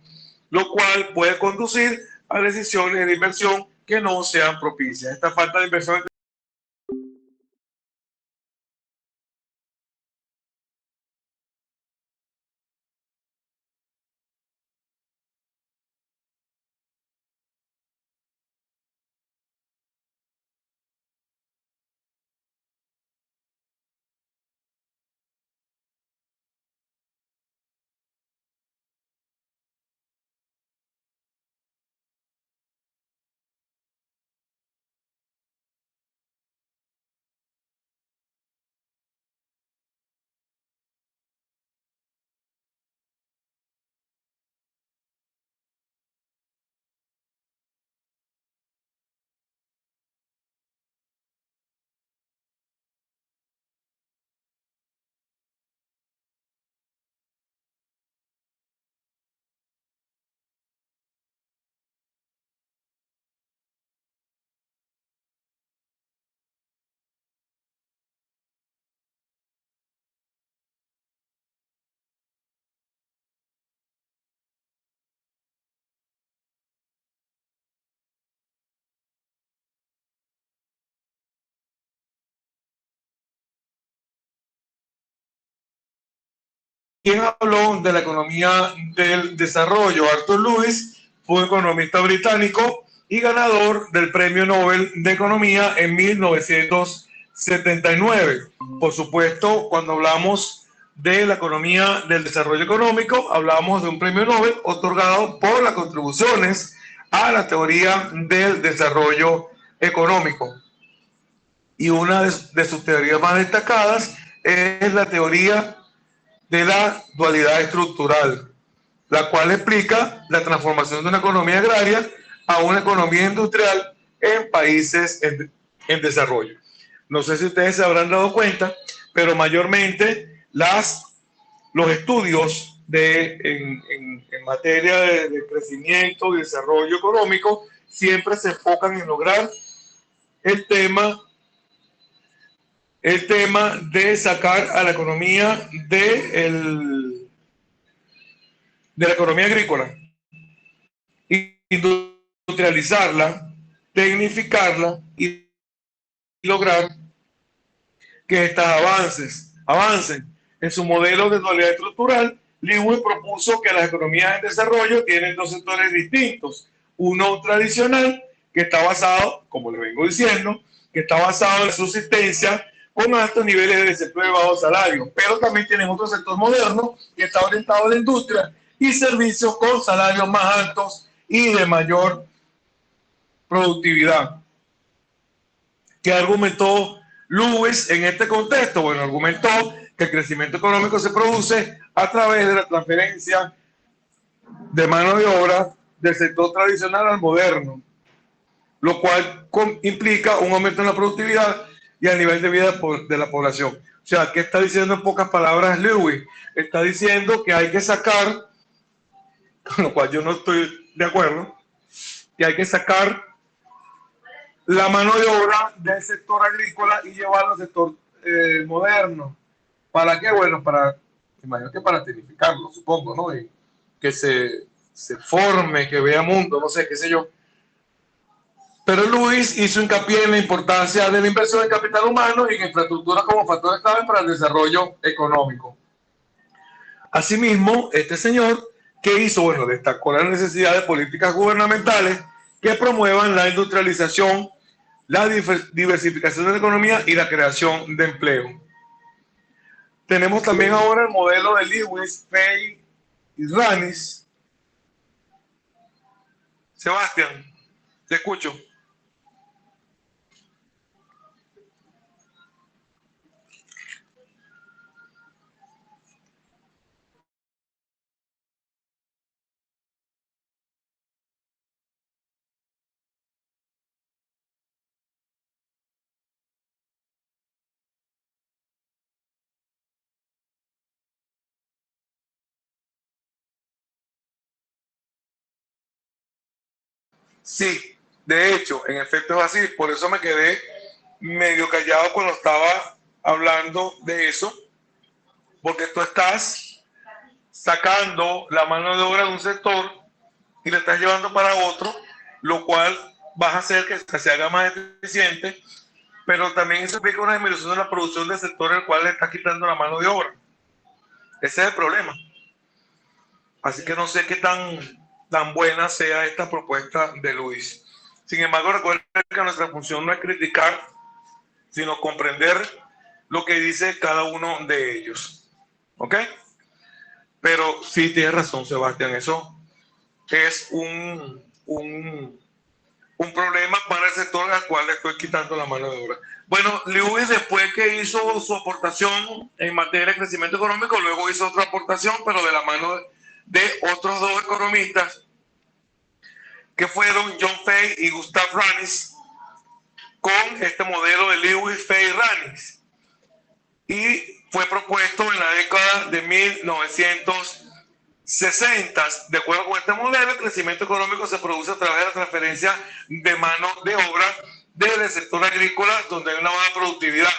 lo cual puede conducir a decisiones de inversión que no sean propicias. Esta falta de inversión ¿Quién habló de la economía del desarrollo? Arthur Lewis fue economista británico y ganador del Premio Nobel de Economía en 1979. Por supuesto, cuando hablamos de la economía del desarrollo económico, hablamos de un premio Nobel otorgado por las contribuciones a la teoría del desarrollo económico. Y una de sus teorías más destacadas es la teoría de la dualidad estructural, la cual explica la transformación de una economía agraria a una economía industrial en países en desarrollo. No sé si ustedes se habrán dado cuenta, pero mayormente los estudios en materia de crecimiento y desarrollo económico siempre se enfocan en lograr el tema de sacar a la economía de la economía agrícola, industrializarla, tecnificarla y lograr que estas avancen. En su modelo de dualidad estructural, Lewis propuso que las economías en desarrollo tienen dos sectores distintos. Uno tradicional, que está basado, como le vengo diciendo, que está basado en la subsistencia con altos niveles de desempleo y bajos salarios, pero también tienen otro sector moderno que está orientado a la industria y servicios con salarios más altos y de mayor productividad. ¿Qué argumentó Lewis en este contexto? Bueno, argumentó que el crecimiento económico se produce a través de la transferencia de mano de obra del sector tradicional al moderno, lo cual implica un aumento en la productividad y el nivel de vida de la población. O sea, ¿qué está diciendo en pocas palabras Lewis? Está diciendo que hay que sacar, con lo cual yo no estoy de acuerdo, que hay que sacar la mano de obra del sector agrícola y llevarlo al sector moderno. ¿Para qué? Bueno, imagino que para tecnificarlo, supongo, ¿no? Y que se forme, que vea mundo, no sé, qué sé yo. Pero Luis hizo hincapié en la importancia de la inversión en capital humano y en infraestructura como factor clave para el desarrollo económico. Asimismo, este señor, ¿qué hizo? Bueno, destacó la necesidad de políticas gubernamentales que promuevan la industrialización, la diversificación de la economía y la creación de empleo. Tenemos también ahora el modelo de Lewis, Fay y Ranis. Sebastián, te escucho. Sí, de hecho, en efecto es así. Por eso me quedé medio callado cuando estaba hablando de eso, porque tú estás sacando la mano de obra de un sector y la estás llevando para otro, lo cual vas a hacer que se haga más eficiente, pero también eso implica una disminución de la producción del sector al cual le estás quitando la mano de obra. Ese es el problema. Así que no sé qué tan buena sea esta propuesta de Luis. Sin embargo, recuerden que nuestra función no es criticar, sino comprender lo que dice cada uno de ellos. ¿Ok? Pero sí tienes razón, Sebastián, eso es un problema para el sector al cual le estoy quitando la mano de obra. Bueno, Lewis, después que hizo su aportación en materia de crecimiento económico, luego hizo otra aportación, pero de la mano de otros dos economistas, que fueron John Fay y Gustav Ranis, con este modelo de Lewis, Fay y Ranis. Y fue propuesto en la década de 1960. De acuerdo con este modelo, el crecimiento económico se produce a través de la transferencia de mano de obra desde el sector agrícola, donde hay una baja productividad,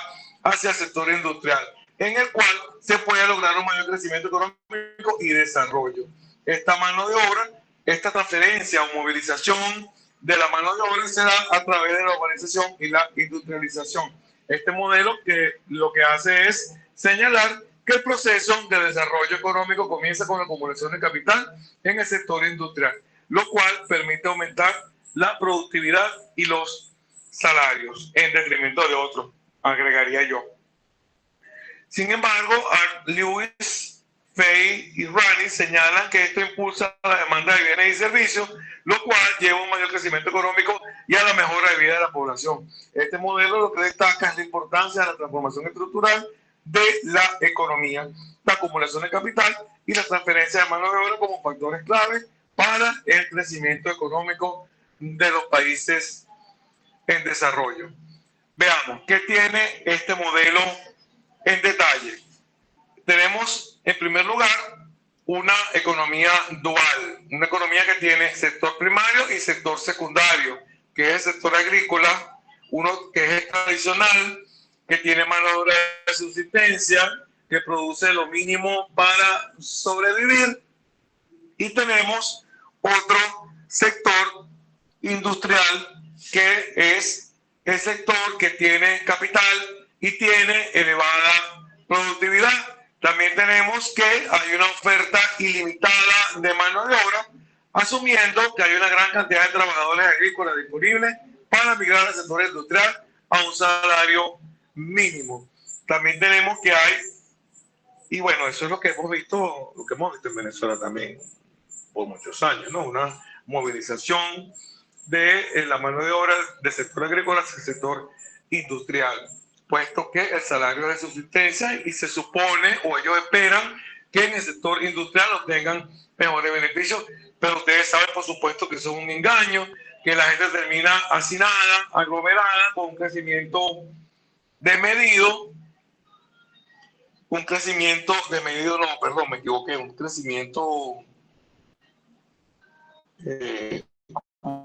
hacia el sector industrial, en el cual se puede lograr un mayor crecimiento económico y desarrollo. Esta mano de obra, esta transferencia o movilización de la mano de obra se da a través de la urbanización y la industrialización. Este modelo que lo que hace es señalar que el proceso de desarrollo económico comienza con la acumulación de capital en el sector industrial, lo cual permite aumentar la productividad y los salarios en detrimento de otros, agregaría yo. Sin embargo, Lewis, Fay y Ranis señalan que esto impulsa la demanda de bienes y servicios, lo cual lleva a un mayor crecimiento económico y a la mejora de vida de la población. Este modelo lo que destaca es la importancia de la transformación estructural de la economía, la acumulación de capital y la transferencia de mano de obra como factores clave para el crecimiento económico de los países en desarrollo. Veamos, ¿qué tiene este modelo en detalle? Tenemos, en primer lugar, una economía dual, una economía que tiene sector primario y sector secundario, que es el sector agrícola, uno que es tradicional, que tiene mano de obra de subsistencia, que produce lo mínimo para sobrevivir, y tenemos otro sector industrial que es el sector que tiene capital y tiene elevada productividad. También tenemos que hay una oferta ilimitada de mano de obra, asumiendo que hay una gran cantidad de trabajadores agrícolas disponibles para migrar al sector industrial a un salario mínimo. También tenemos que hay, y bueno, eso es lo que hemos visto en Venezuela también por muchos años, ¿no? Una movilización de la mano de obra del sector agrícola hacia el sector industrial, puesto que el salario es de subsistencia y se supone, o ellos esperan, que en el sector industrial obtengan mejores beneficios, pero ustedes saben, por supuesto, que eso es un engaño, que la gente termina hacinada, aglomerada, con un crecimiento desmedido, un crecimiento ¿cómo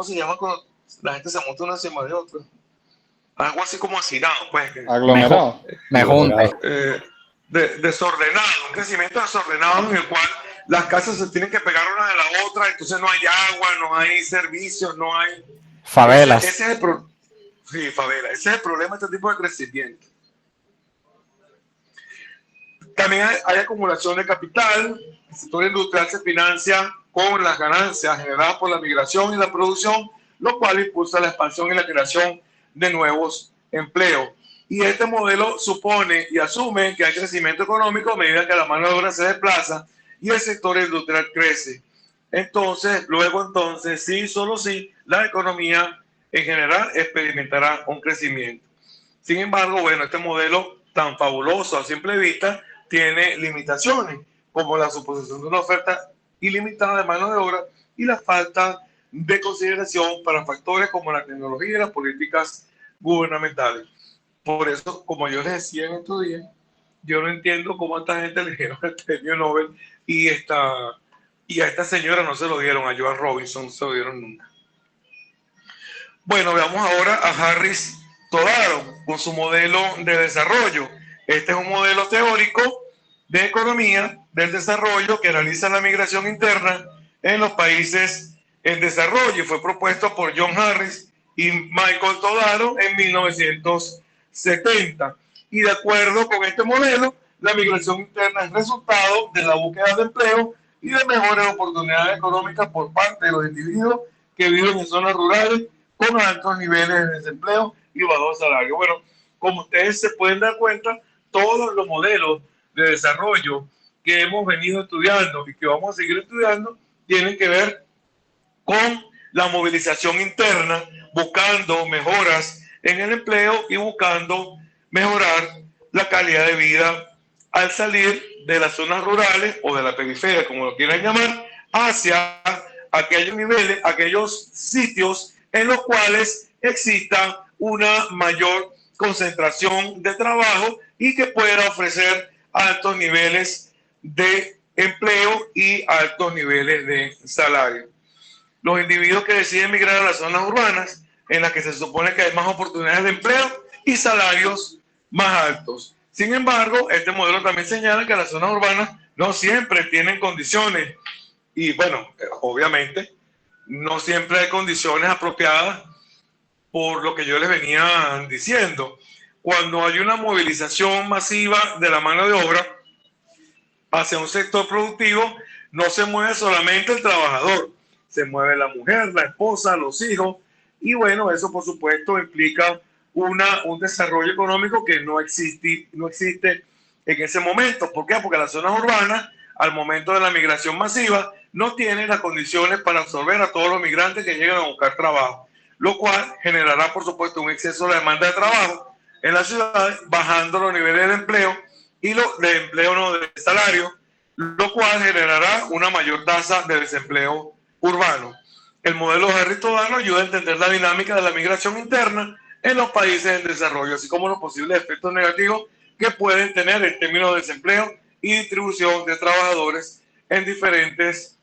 se llama cuando la gente se monta una encima de otra? Algo así como hacinado, pues. Aglomerado. Desordenado, un crecimiento desordenado en el cual las casas se tienen que pegar una de la otra, entonces no hay agua, no hay servicios, no hay... Favelas. Ese es sí, favela. Ese es el problema de este tipo de crecimiento. También hay acumulación de capital. El sector industrial se financia con las ganancias generadas por la migración y la producción, lo cual impulsa la expansión y la creación de nuevos empleos. Y este modelo supone y asume que hay crecimiento económico a medida que la mano de obra se desplaza y el sector industrial crece. Entonces, sí, solo sí, la economía en general experimentará un crecimiento. Sin embargo, bueno, este modelo tan fabuloso a simple vista tiene limitaciones, como la suposición de una oferta ilimitada de mano de obra y la falta de consideración para factores como la tecnología y las políticas gubernamentales. Por eso, como yo les decía en estos días, yo no entiendo cómo a esta gente le dieron el premio Nobel y a esta señora no se lo dieron, a Joan Robinson no se lo dieron nunca. Bueno, veamos ahora a Harris Todaro con su modelo de desarrollo. Este es un modelo teórico de economía del desarrollo que realiza la migración interna en los países en desarrollo y fue propuesto por John Harris y Michael Todaro en 1970. Y de acuerdo con este modelo, la migración interna es resultado de la búsqueda de empleo y de mejores oportunidades económicas por parte de los individuos que viven en zonas rurales con altos niveles de desempleo y bajos salarios. Bueno, como ustedes se pueden dar cuenta, todos los modelos de desarrollo que hemos venido estudiando y que vamos a seguir estudiando tienen que ver con la movilización interna, buscando mejoras en el empleo y buscando mejorar la calidad de vida al salir de las zonas rurales o de la periferia, como lo quieran llamar, hacia aquellos niveles, aquellos sitios en los cuales exista una mayor concentración de trabajo y que pueda ofrecer altos niveles de empleo y altos niveles de salario. Los individuos que deciden migrar a las zonas urbanas, en las que se supone que hay más oportunidades de empleo y salarios más altos. Sin embargo, este modelo también señala que las zonas urbanas no siempre tienen condiciones y, bueno, obviamente, no siempre hay condiciones apropiadas por lo que yo les venía diciendo. Cuando hay una movilización masiva de la mano de obra hacia un sector productivo, no se mueve solamente el trabajador, se mueve la mujer, la esposa, los hijos, y bueno, eso por supuesto implica un desarrollo económico que no existe en ese momento. ¿Por qué? Porque las zonas urbanas, al momento de la migración masiva, no tienen las condiciones para absorber a todos los migrantes que llegan a buscar trabajo, lo cual generará por supuesto un exceso de demanda de trabajo en las ciudades, bajando los niveles de empleo y de empleo no de salario, lo cual generará una mayor tasa de desempleo urbano. El modelo Harris Todaro ayuda a entender la dinámica de la migración interna en los países en desarrollo, así como los posibles efectos negativos que pueden tener en términos de desempleo y distribución de trabajadores en diferentes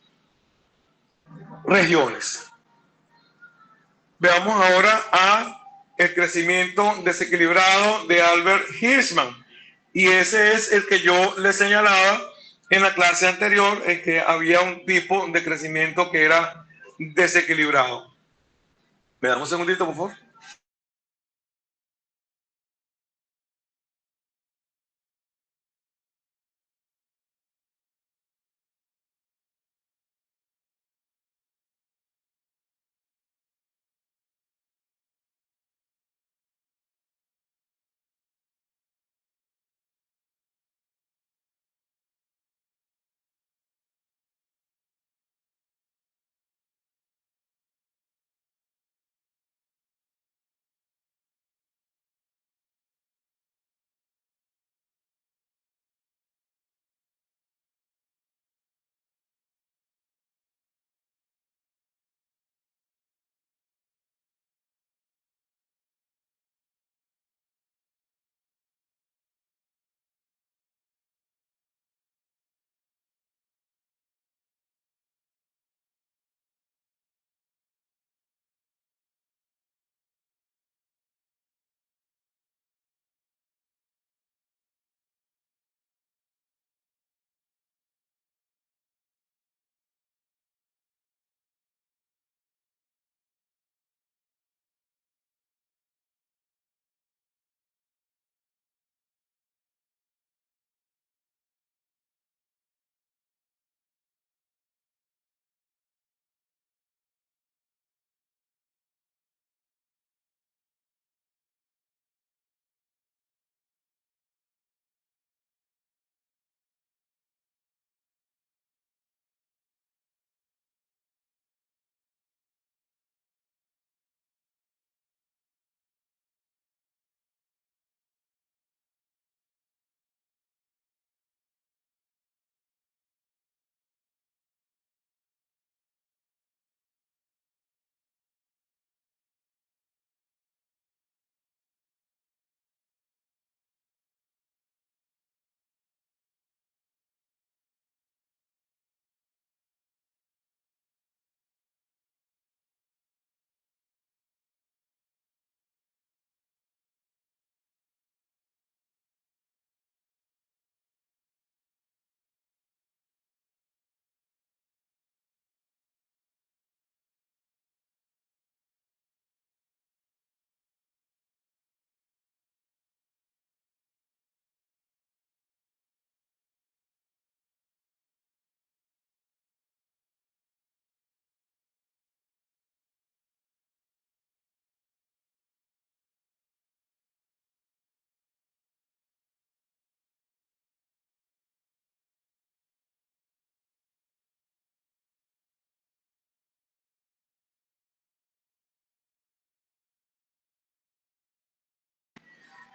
regiones. Veamos ahora a el crecimiento desequilibrado de Albert Hirschman. Y ese es el que yo le señalaba en la clase anterior, en que había un tipo de crecimiento que era desequilibrado. ¿Me damos un segundito, por favor?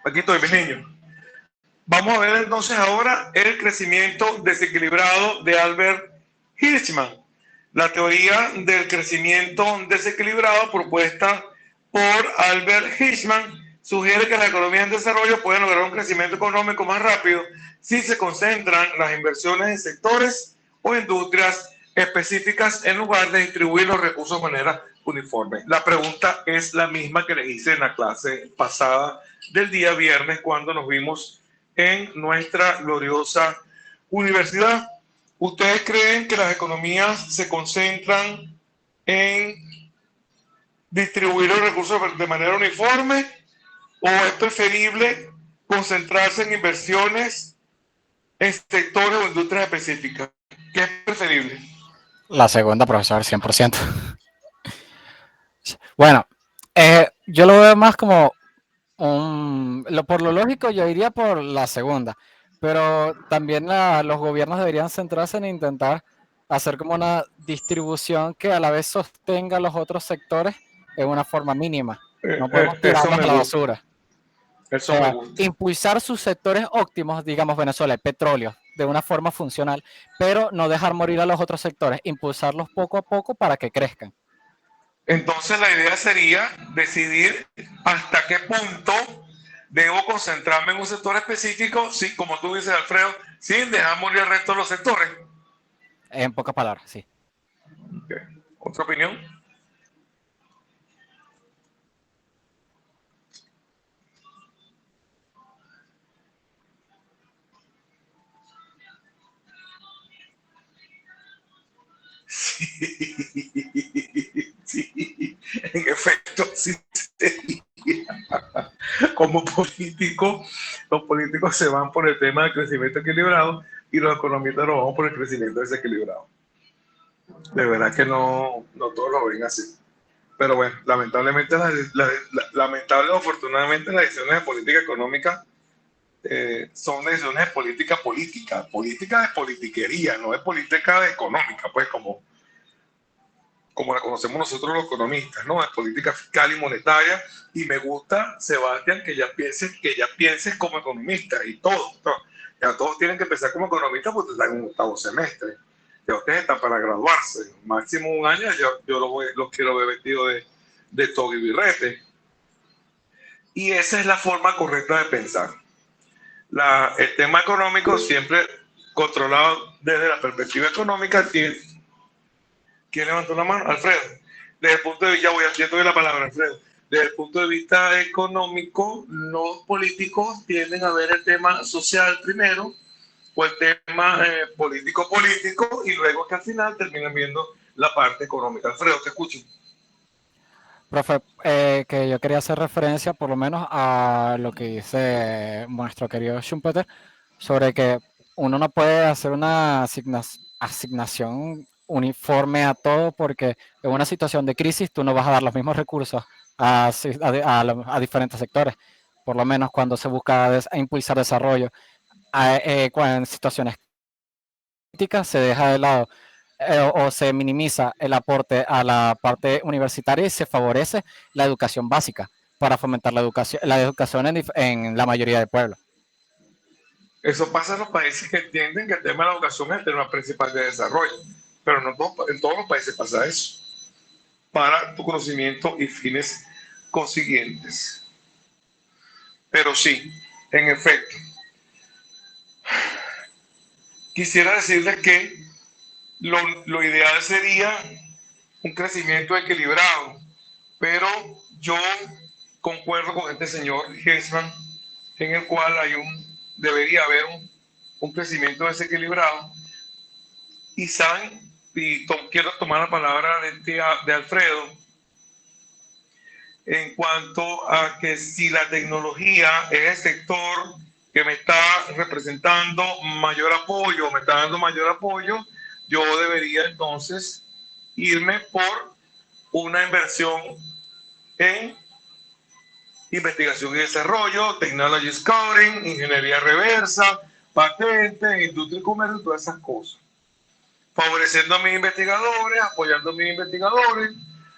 Aquí estoy, mis niños. Vamos a ver entonces ahora el crecimiento desequilibrado de Albert Hirschman. La teoría del crecimiento desequilibrado propuesta por Albert Hirschman sugiere que las economías en desarrollo pueden lograr un crecimiento económico más rápido si se concentran las inversiones en sectores o industrias específicas en lugar de distribuir los recursos de manera uniforme. La pregunta es la misma que les hice en la clase pasada del día viernes cuando nos vimos en nuestra gloriosa universidad. ¿Ustedes creen que las economías se concentran en distribuir los recursos de manera uniforme o es preferible concentrarse en inversiones en sectores o industrias específicas? ¿Qué es preferible? La segunda, profesor, 100%. Bueno, yo lo veo más como por lo lógico, yo iría por la segunda, pero también los gobiernos deberían centrarse en intentar hacer como una distribución que a la vez sostenga los otros sectores en una forma mínima. No podemos tirarlos a la basura. Eso me gusta. Impulsar sus sectores óptimos, digamos Venezuela, el petróleo, de una forma funcional, pero no dejar morir a los otros sectores, impulsarlos poco a poco para que crezcan. Entonces la idea sería decidir hasta qué punto debo concentrarme en un sector específico, sí, como tú dices, Alfredo, sin dejar morir el resto de los sectores. En pocas palabras, sí. Okay. ¿Otra opinión? Sí, en efecto, sí sería. Como político, los políticos se van por el tema del crecimiento equilibrado y los economistas lo vamos por el crecimiento desequilibrado. De verdad que no todos lo ven así. Pero bueno, lamentablemente, lamentable o afortunadamente, las decisiones de política económica son decisiones de política de politiquería, no de política económica, pues como la conocemos nosotros los economistas, ¿no? De política fiscal y monetaria. Y me gusta, Sebastián, que ya pienses como economista y todos tienen que empezar como economistas porque están en un octavo semestre. Ya ustedes están para graduarse, máximo un año, yo los quiero ver vestidos de toga y birrete. Y esa es la forma correcta de pensar. El tema económico siempre controlado desde la perspectiva económica. ¿Quién levantó la mano? Alfredo. Desde el punto de vista, ya te doy la palabra, Alfredo. Desde el punto de vista económico, los políticos tienden a ver el tema social primero o el tema político y luego que al final terminan viendo la parte económica. Alfredo, te escucho. Profe, que yo quería hacer referencia por lo menos a lo que dice nuestro querido Schumpeter sobre que uno no puede hacer una asignación uniforme a todo porque en una situación de crisis tú no vas a dar los mismos recursos a diferentes sectores. Por lo menos cuando se busca impulsar desarrollo, en situaciones críticas se deja de lado o se minimiza el aporte a la parte universitaria y se favorece la educación básica para fomentar la educación en la mayoría del pueblo. Eso pasa en los países que entienden que el tema de la educación es el tema principal de desarrollo, pero no en todos los países pasa eso, para tu conocimiento y fines consiguientes. Pero sí, en efecto, quisiera decirles que lo ideal sería un crecimiento equilibrado, pero yo concuerdo con este señor Hirschman, en el cual debería haber un crecimiento desequilibrado. Y saben, quiero tomar la palabra de Alfredo en cuanto a que si la tecnología es el sector que me está representando mayor apoyo, me está dando mayor apoyo, yo debería entonces irme por una inversión en investigación y desarrollo, technology scouting, ingeniería reversa, patentes, industria y comercio, todas esas cosas. Favoreciendo a mis investigadores, apoyando a mis investigadores,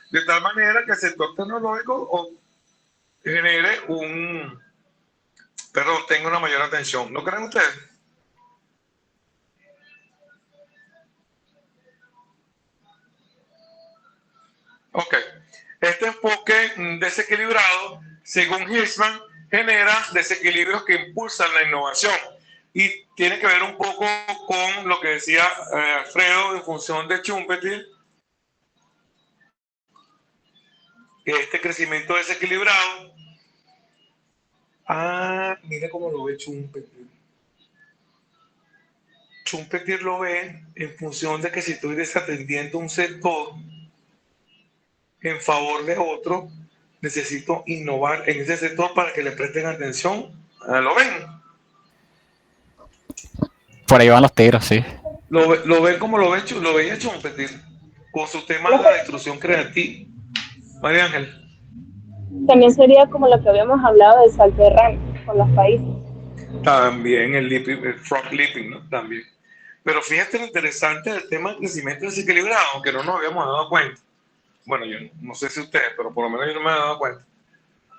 de tal manera que el sector tecnológico genere Perdón, tengo una mayor atención. ¿No creen ustedes? Ok. Este enfoque desequilibrado, según Hirschman, genera desequilibrios que impulsan la innovación. Y tiene que ver un poco con lo que decía Alfredo en función de Schumpeter, que este crecimiento desequilibrado. Mire cómo lo ve Schumpeter. Schumpeter lo ve en función de que si estoy desatendiendo un sector en favor de otro, necesito innovar en ese sector para que le presten atención. ¿Lo ven? Por ahí van los tiros, sí. Lo ven como lo veía Schumpeter con su tema de la destrucción creativa. María Ángel. También sería como lo que habíamos hablado del salto de rango con los países. También el frog leaping, ¿no? También. Pero fíjate lo interesante del tema del crecimiento desequilibrado, aunque no nos habíamos dado cuenta. Bueno, yo no sé si ustedes, pero por lo menos yo no me he dado cuenta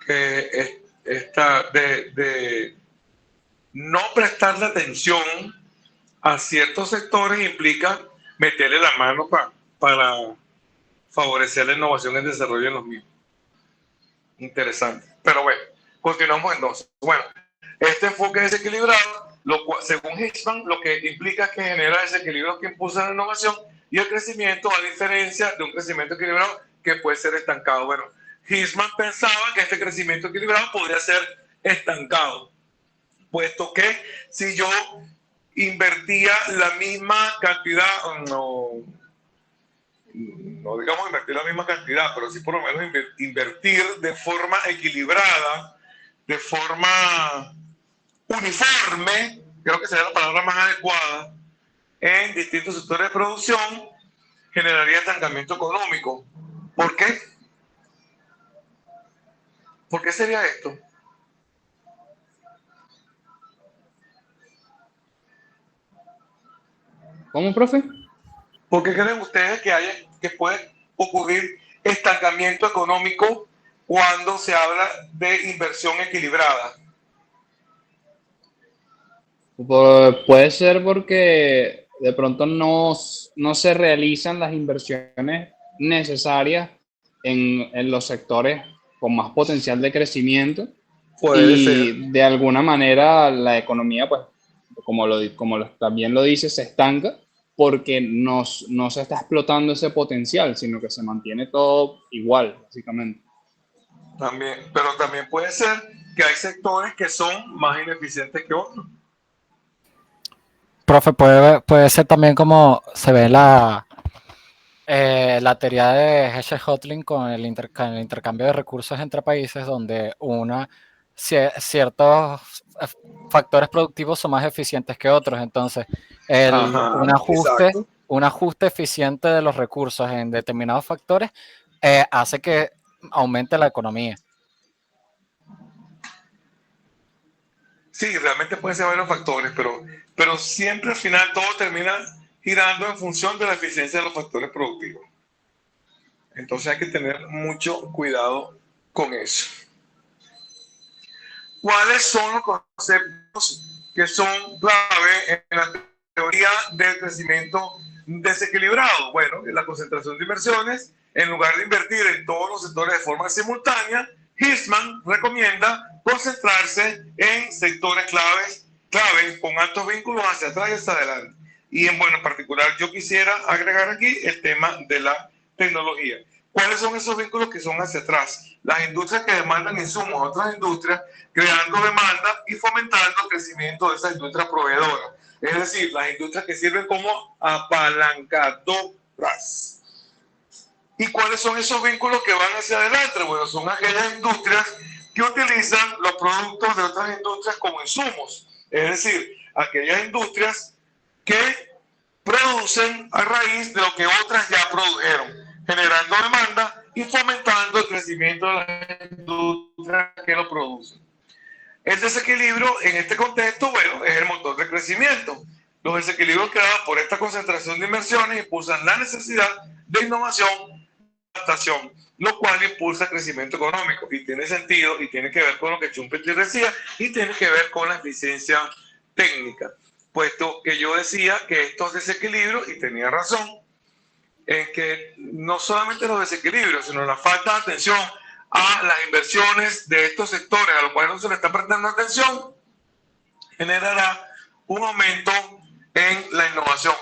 que esta de no prestarle atención a ciertos sectores implica meterle la mano para favorecer la innovación y el desarrollo en los mismos. Interesante. Pero bueno, continuamos entonces. Bueno, este enfoque desequilibrado, según Hirschman, lo que implica es que genera desequilibrios que impulsan la innovación y el crecimiento, a diferencia de un crecimiento equilibrado que puede ser estancado. Bueno, Hirschman pensaba que este crecimiento equilibrado podría ser estancado, puesto que si yo invertía la misma cantidad, no digamos invertir la misma cantidad, pero sí por lo menos invertir de forma equilibrada, de forma uniforme, creo que sería la palabra más adecuada, en distintos sectores de producción, generaría estancamiento económico. ¿Por qué? ¿Por qué sería esto? ¿Cómo, profe? ¿Por qué creen ustedes que puede ocurrir estancamiento económico cuando se habla de inversión equilibrada? Puede ser porque de pronto no se realizan las inversiones necesarias en los sectores con más potencial de crecimiento. Puede y ser. De alguna manera la economía, pues, como también lo dice, se estanca porque no se está explotando ese potencial, sino que se mantiene todo igual, básicamente. También, pero también puede ser que hay sectores que son más ineficientes que otros. Profe, puede ser también como se ve la teoría de Heschel-Hodling con el intercambio de recursos entre países, donde ciertos factores productivos son más eficientes que otros. Entonces, un ajuste eficiente de los recursos en determinados factores hace que aumente la economía. Sí, realmente pueden ser varios factores, pero siempre al final todo termina girando en función de la eficiencia de los factores productivos. Entonces hay que tener mucho cuidado con eso. ¿Cuáles son los conceptos que son clave en la teoría del crecimiento desequilibrado? Bueno, la concentración de inversiones, en lugar de invertir en todos los sectores de forma simultánea, Hirschman recomienda concentrarse en sectores claves con altos vínculos hacia atrás y hacia adelante. Y en particular yo quisiera agregar aquí el tema de la tecnología. ¿Cuáles son esos vínculos que son hacia atrás? Las industrias que demandan insumos a otras industrias, creando demanda y fomentando el crecimiento de esas industrias proveedoras. Es decir, las industrias que sirven como apalancadoras. ¿Y cuáles son esos vínculos que van hacia adelante? Bueno, son aquellas industrias que utilizan los productos de otras industrias como insumos. Es decir, aquellas industrias que producen a raíz de lo que otras ya produjeron, generando demanda y fomentando el crecimiento de las industrias que lo producen. El desequilibrio en este contexto, bueno, es el motor de crecimiento. Los desequilibrios creados por esta concentración de inversiones impulsan la necesidad de innovación, adaptación. lo cual impulsa el crecimiento económico. Y tiene sentido y tiene que ver con lo que Schumpeter decía y tiene que ver con la eficiencia técnica. Puesto que yo decía que estos desequilibrios, y tenía razón, en que no solamente los desequilibrios, sino la falta de atención a las inversiones de estos sectores a los cuales no se le está prestando atención, generará un aumento en la innovación.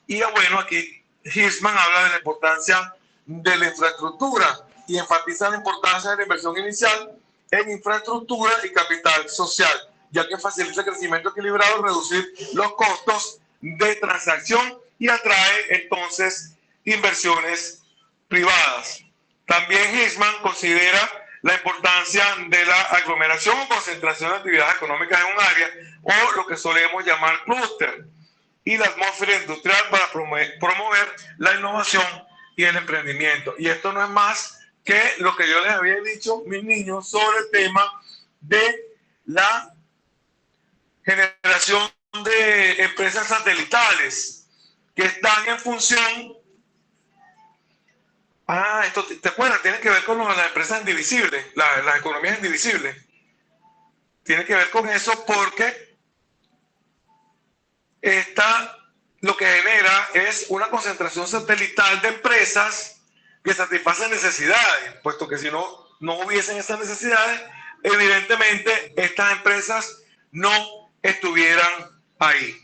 Y bueno, aquí Hirschman habla de la importancia de la infraestructura y enfatiza la importancia de la inversión inicial en infraestructura y capital social, ya que facilita el crecimiento equilibrado, reducir los costos de transacción y atrae entonces inversiones privadas. También Hirschman considera la importancia de la aglomeración o concentración de actividades económicas en un área, o lo que solemos llamar clúster, y la atmósfera industrial para promover la innovación y el emprendimiento. Y esto no es más que lo que yo les había dicho, mis niños, sobre el tema de la generación de empresas satelitales que están en función. Esto te acuerdas, tiene que ver con las empresas indivisibles, las economías indivisibles. Tiene que ver con eso porque lo que genera es una concentración satelital de empresas que satisfacen necesidades, puesto que si no hubiesen esas necesidades, evidentemente estas empresas no estuvieran ahí.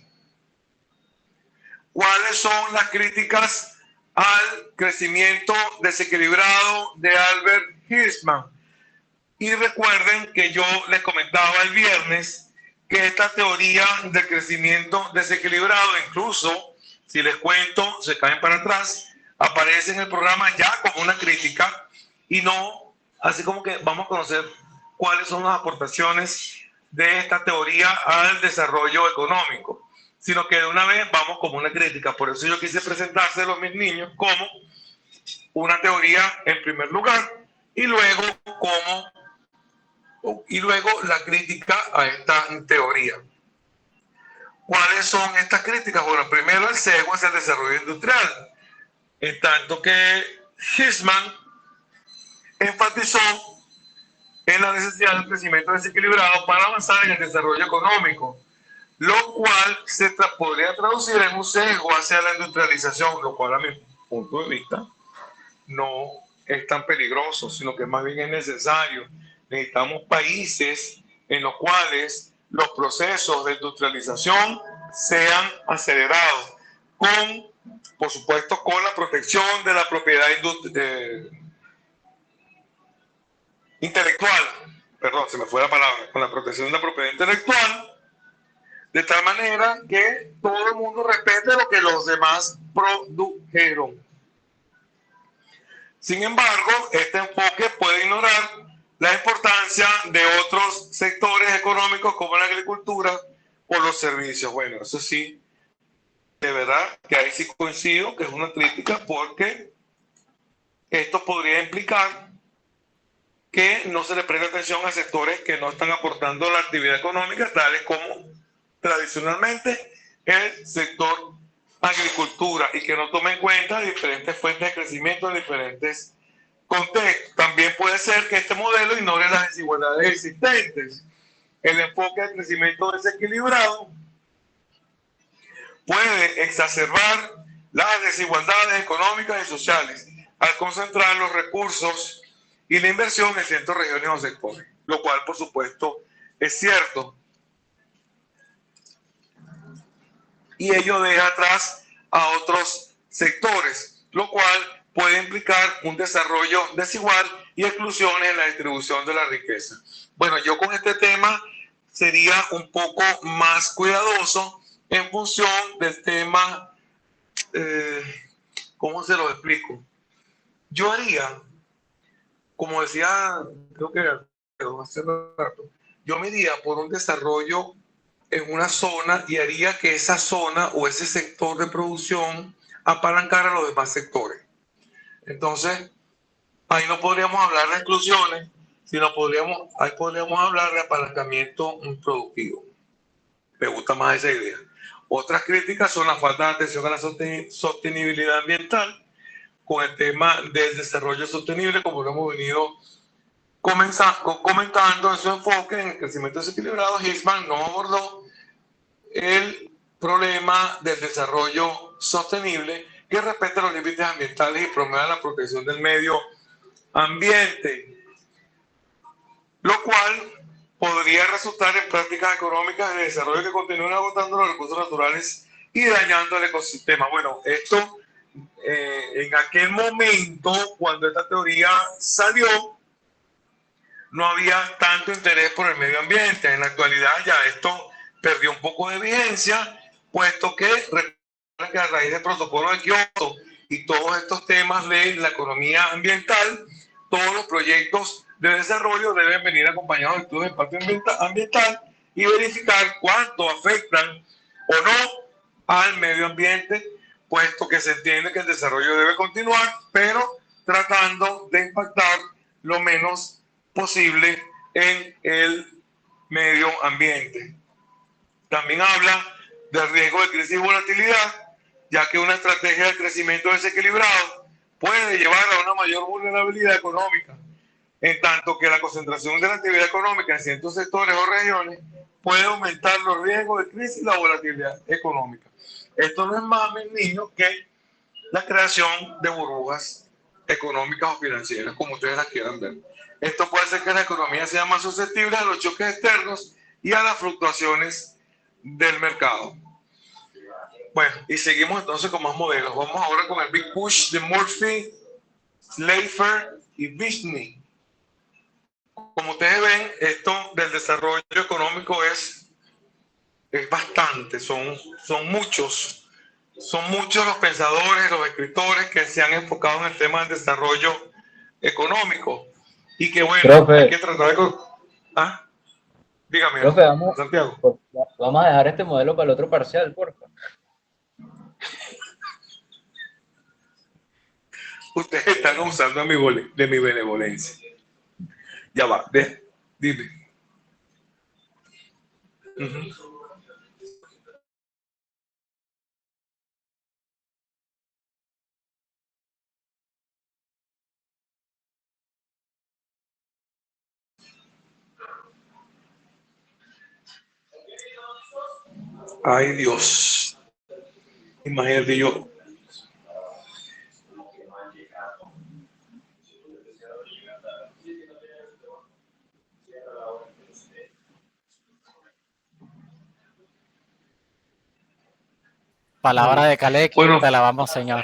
¿Cuáles son las críticas al crecimiento desequilibrado de Albert Hirschman? Y recuerden que yo les comentaba el viernes que esta teoría del crecimiento desequilibrado, incluso si les cuento, se caen para atrás, aparece en el programa ya como una crítica y no así como que vamos a conocer cuáles son las aportaciones de esta teoría al desarrollo económico, sino que de una vez vamos como una crítica. Por eso yo quise presentárselo a mis niños como una teoría en primer lugar y luego la crítica a esta teoría. ¿Cuáles son estas críticas? Bueno, primero el sesgo es el desarrollo industrial, en tanto que Hirschman enfatizó en la necesidad del crecimiento desequilibrado para avanzar en el desarrollo económico, lo cual se podría traducir en un sesgo hacia la industrialización, lo cual a mi punto de vista no es tan peligroso, sino que más bien es necesario. Necesitamos países en los cuales los procesos de industrialización sean acelerados, por supuesto, con la protección de la propiedad intelectual, perdón, se me fue la palabra, con la protección de la propiedad intelectual, de tal manera que todo el mundo respete lo que los demás produjeron. Sin embargo, este enfoque puede ignorar la importancia de otros sectores económicos como la agricultura o los servicios. Bueno, eso sí, de verdad que ahí sí coincido que es una crítica, porque esto podría implicar que no se le presta atención a sectores que no están aportando a la actividad económica, tales como tradicionalmente el sector agricultura, y que no tome en cuenta diferentes fuentes de crecimiento en diferentes contextos. También puede ser que este modelo ignore las desigualdades existentes. El enfoque de crecimiento desequilibrado puede exacerbar las desigualdades económicas y sociales al concentrar los recursos y la inversión en ciertas regiones o sectores, lo cual por supuesto es cierto. Y ello deja atrás a otros sectores, lo cual puede implicar un desarrollo desigual y exclusiones en la distribución de la riqueza. Bueno, yo con este tema sería un poco más cuidadoso en función del tema, ¿cómo se lo explico? Yo haría, como decía, creo que hace rato, yo me iría por un desarrollo en una zona y haría que esa zona o ese sector de producción apalancara a los demás sectores. Entonces, ahí no podríamos hablar de exclusiones, sino ahí podríamos hablar de apalancamiento productivo. Me gusta más esa idea. Otras críticas son la falta de atención a la sostenibilidad ambiental, con el tema del desarrollo sostenible, como lo hemos venido comentando en su enfoque en el crecimiento desequilibrado. Hixman no abordó el problema del desarrollo sostenible que respeta los límites ambientales y promueva la protección del medio ambiente, lo cual podría resultar en prácticas económicas de desarrollo que continúen agotando los recursos naturales y dañando el ecosistema. Bueno, esto en aquel momento, cuando esta teoría salió, no había tanto interés por el medio ambiente. En la actualidad ya esto perdió un poco de vigencia, puesto que a raíz del protocolo de Kioto y todos estos temas de la economía ambiental, todos los proyectos de desarrollo deben venir acompañados de estudios de impacto ambiental y verificar cuánto afectan o no al medio ambiente, puesto que se entiende que el desarrollo debe continuar, pero tratando de impactar lo menos posible en el medio ambiente. También habla del riesgo de crisis y volatilidad, ya que una estrategia de crecimiento desequilibrado puede llevar a una mayor vulnerabilidad económica, en tanto que la concentración de la actividad económica en ciertos sectores o regiones puede aumentar los riesgos de crisis y la volatilidad económica. Esto no es más, mis niños, que la creación de burbujas económicas o financieras, como ustedes las quieran ver. Esto puede hacer que la economía sea más susceptible a los choques externos y a las fluctuaciones del mercado. Bueno, y seguimos entonces con más modelos. Vamos ahora con el Big Push de Murphy, Slayfer y Vishney. Como ustedes ven, esto del desarrollo económico es bastante, son muchos los pensadores, los escritores que se han enfocado en el tema del desarrollo económico y que bueno, profe, hay que tratar de... ¿Ah? Dígame, profe, Santiago. Vamos a dejar este modelo para el otro parcial, por favor. Ustedes están abusando de mi benevolencia. Ya va, dime. Ay, Dios. Imagínate yo. Palabra de Kaleki, Bueno, te la vamos, señor.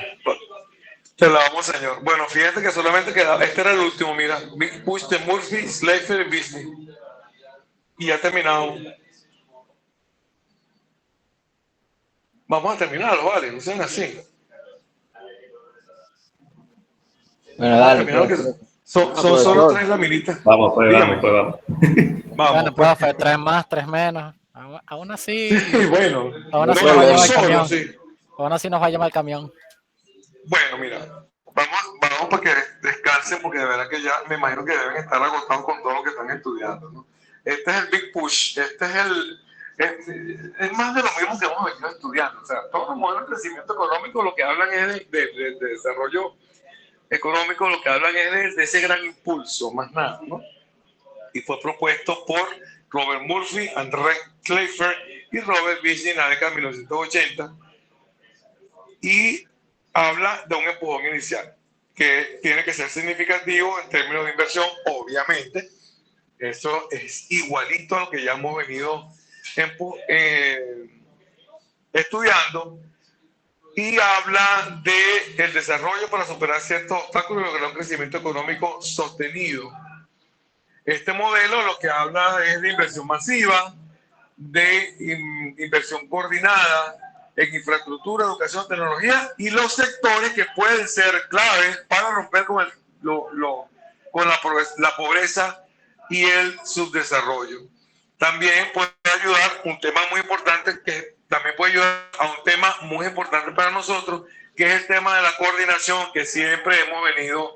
Te la vamos, señor. Bueno, fíjate que solamente quedaba, este era el último, mira, Big Push de Murphy, Slayfer y Vishney. Y ya terminado. Vamos a terminarlo, vale, no sean así. Bueno, dale. Son solo 3 laminitas. Vamos, pues Dígame. vamos. Vamos, Bueno, pues. profe, 3 más, 3 menos. Aún así. Sí, bueno. Aún así nos va a llevar el camión. Sí. Aún así nos va a llevar el camión. Bueno, mira, vamos para que descansen, porque de verdad que ya me imagino que deben estar agotados con todo lo que están estudiando, ¿no? Este es el Big Push, este es más de lo mismo que hemos venido estudiando. O sea, todos los modelos de crecimiento económico lo que hablan es de desarrollo económico, lo que hablan es de ese gran impulso, más nada, ¿no? Y fue propuesto por Robert Murphy, André Slayfer y Robert Vishney en la década de 1980 y habla de un empujón inicial que tiene que ser significativo en términos de inversión, obviamente. Eso es igualito a lo que ya hemos venido estudiando, y habla del desarrollo para superar ciertos obstáculos y lograr un crecimiento económico sostenido. Este modelo lo que habla es de inversión masiva, de inversión coordinada en infraestructura, educación, tecnología y los sectores que pueden ser claves para romper con la pobreza y el subdesarrollo. También puede ayudar un tema muy importante que también puede ayudar a un tema muy importante para nosotros, que es el tema de la coordinación que siempre hemos venido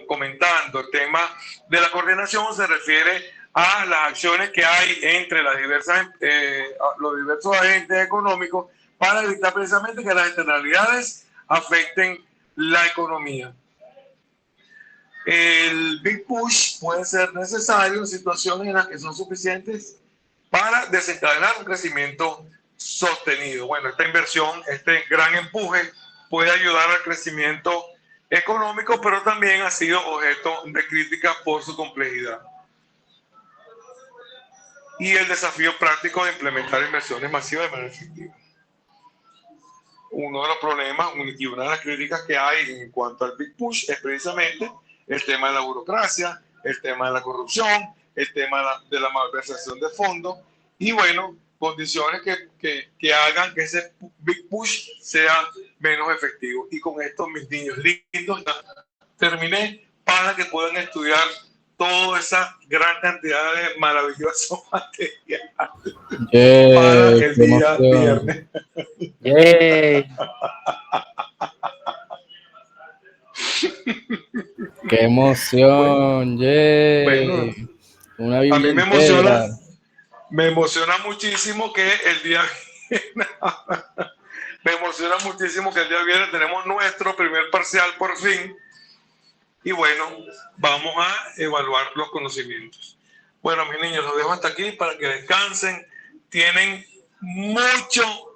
comentando. El tema de la coordinación se refiere a las acciones que hay entre los diversos agentes económicos para evitar precisamente que las externalidades afecten la economía. El Big Push puede ser necesario en situaciones en las que son suficientes para desencadenar un crecimiento sostenido. Bueno, esta inversión, este gran empuje puede ayudar al crecimiento económico, pero también ha sido objeto de crítica por su complejidad y el desafío práctico de implementar inversiones masivas de manera efectiva. Uno de los problemas y una de las críticas que hay en cuanto al Big Push es precisamente el tema de la burocracia, el tema de la corrupción, el tema de la malversación de fondos y, bueno, condiciones que hagan que ese Big Push sea menos efectivo. Y con esto, mis niños lindos, ya terminé para que puedan estudiar toda esa gran cantidad de maravilloso material para el día viernes. ¡Qué emoción! Bueno, Una a Biblia mí entera. me emociona muchísimo que el día me emociona muchísimo que el día viernes tenemos nuestro primer parcial por fin. Y bueno, vamos a evaluar los conocimientos. Bueno, mis niños, los dejo hasta aquí para que descansen. Tienen mucho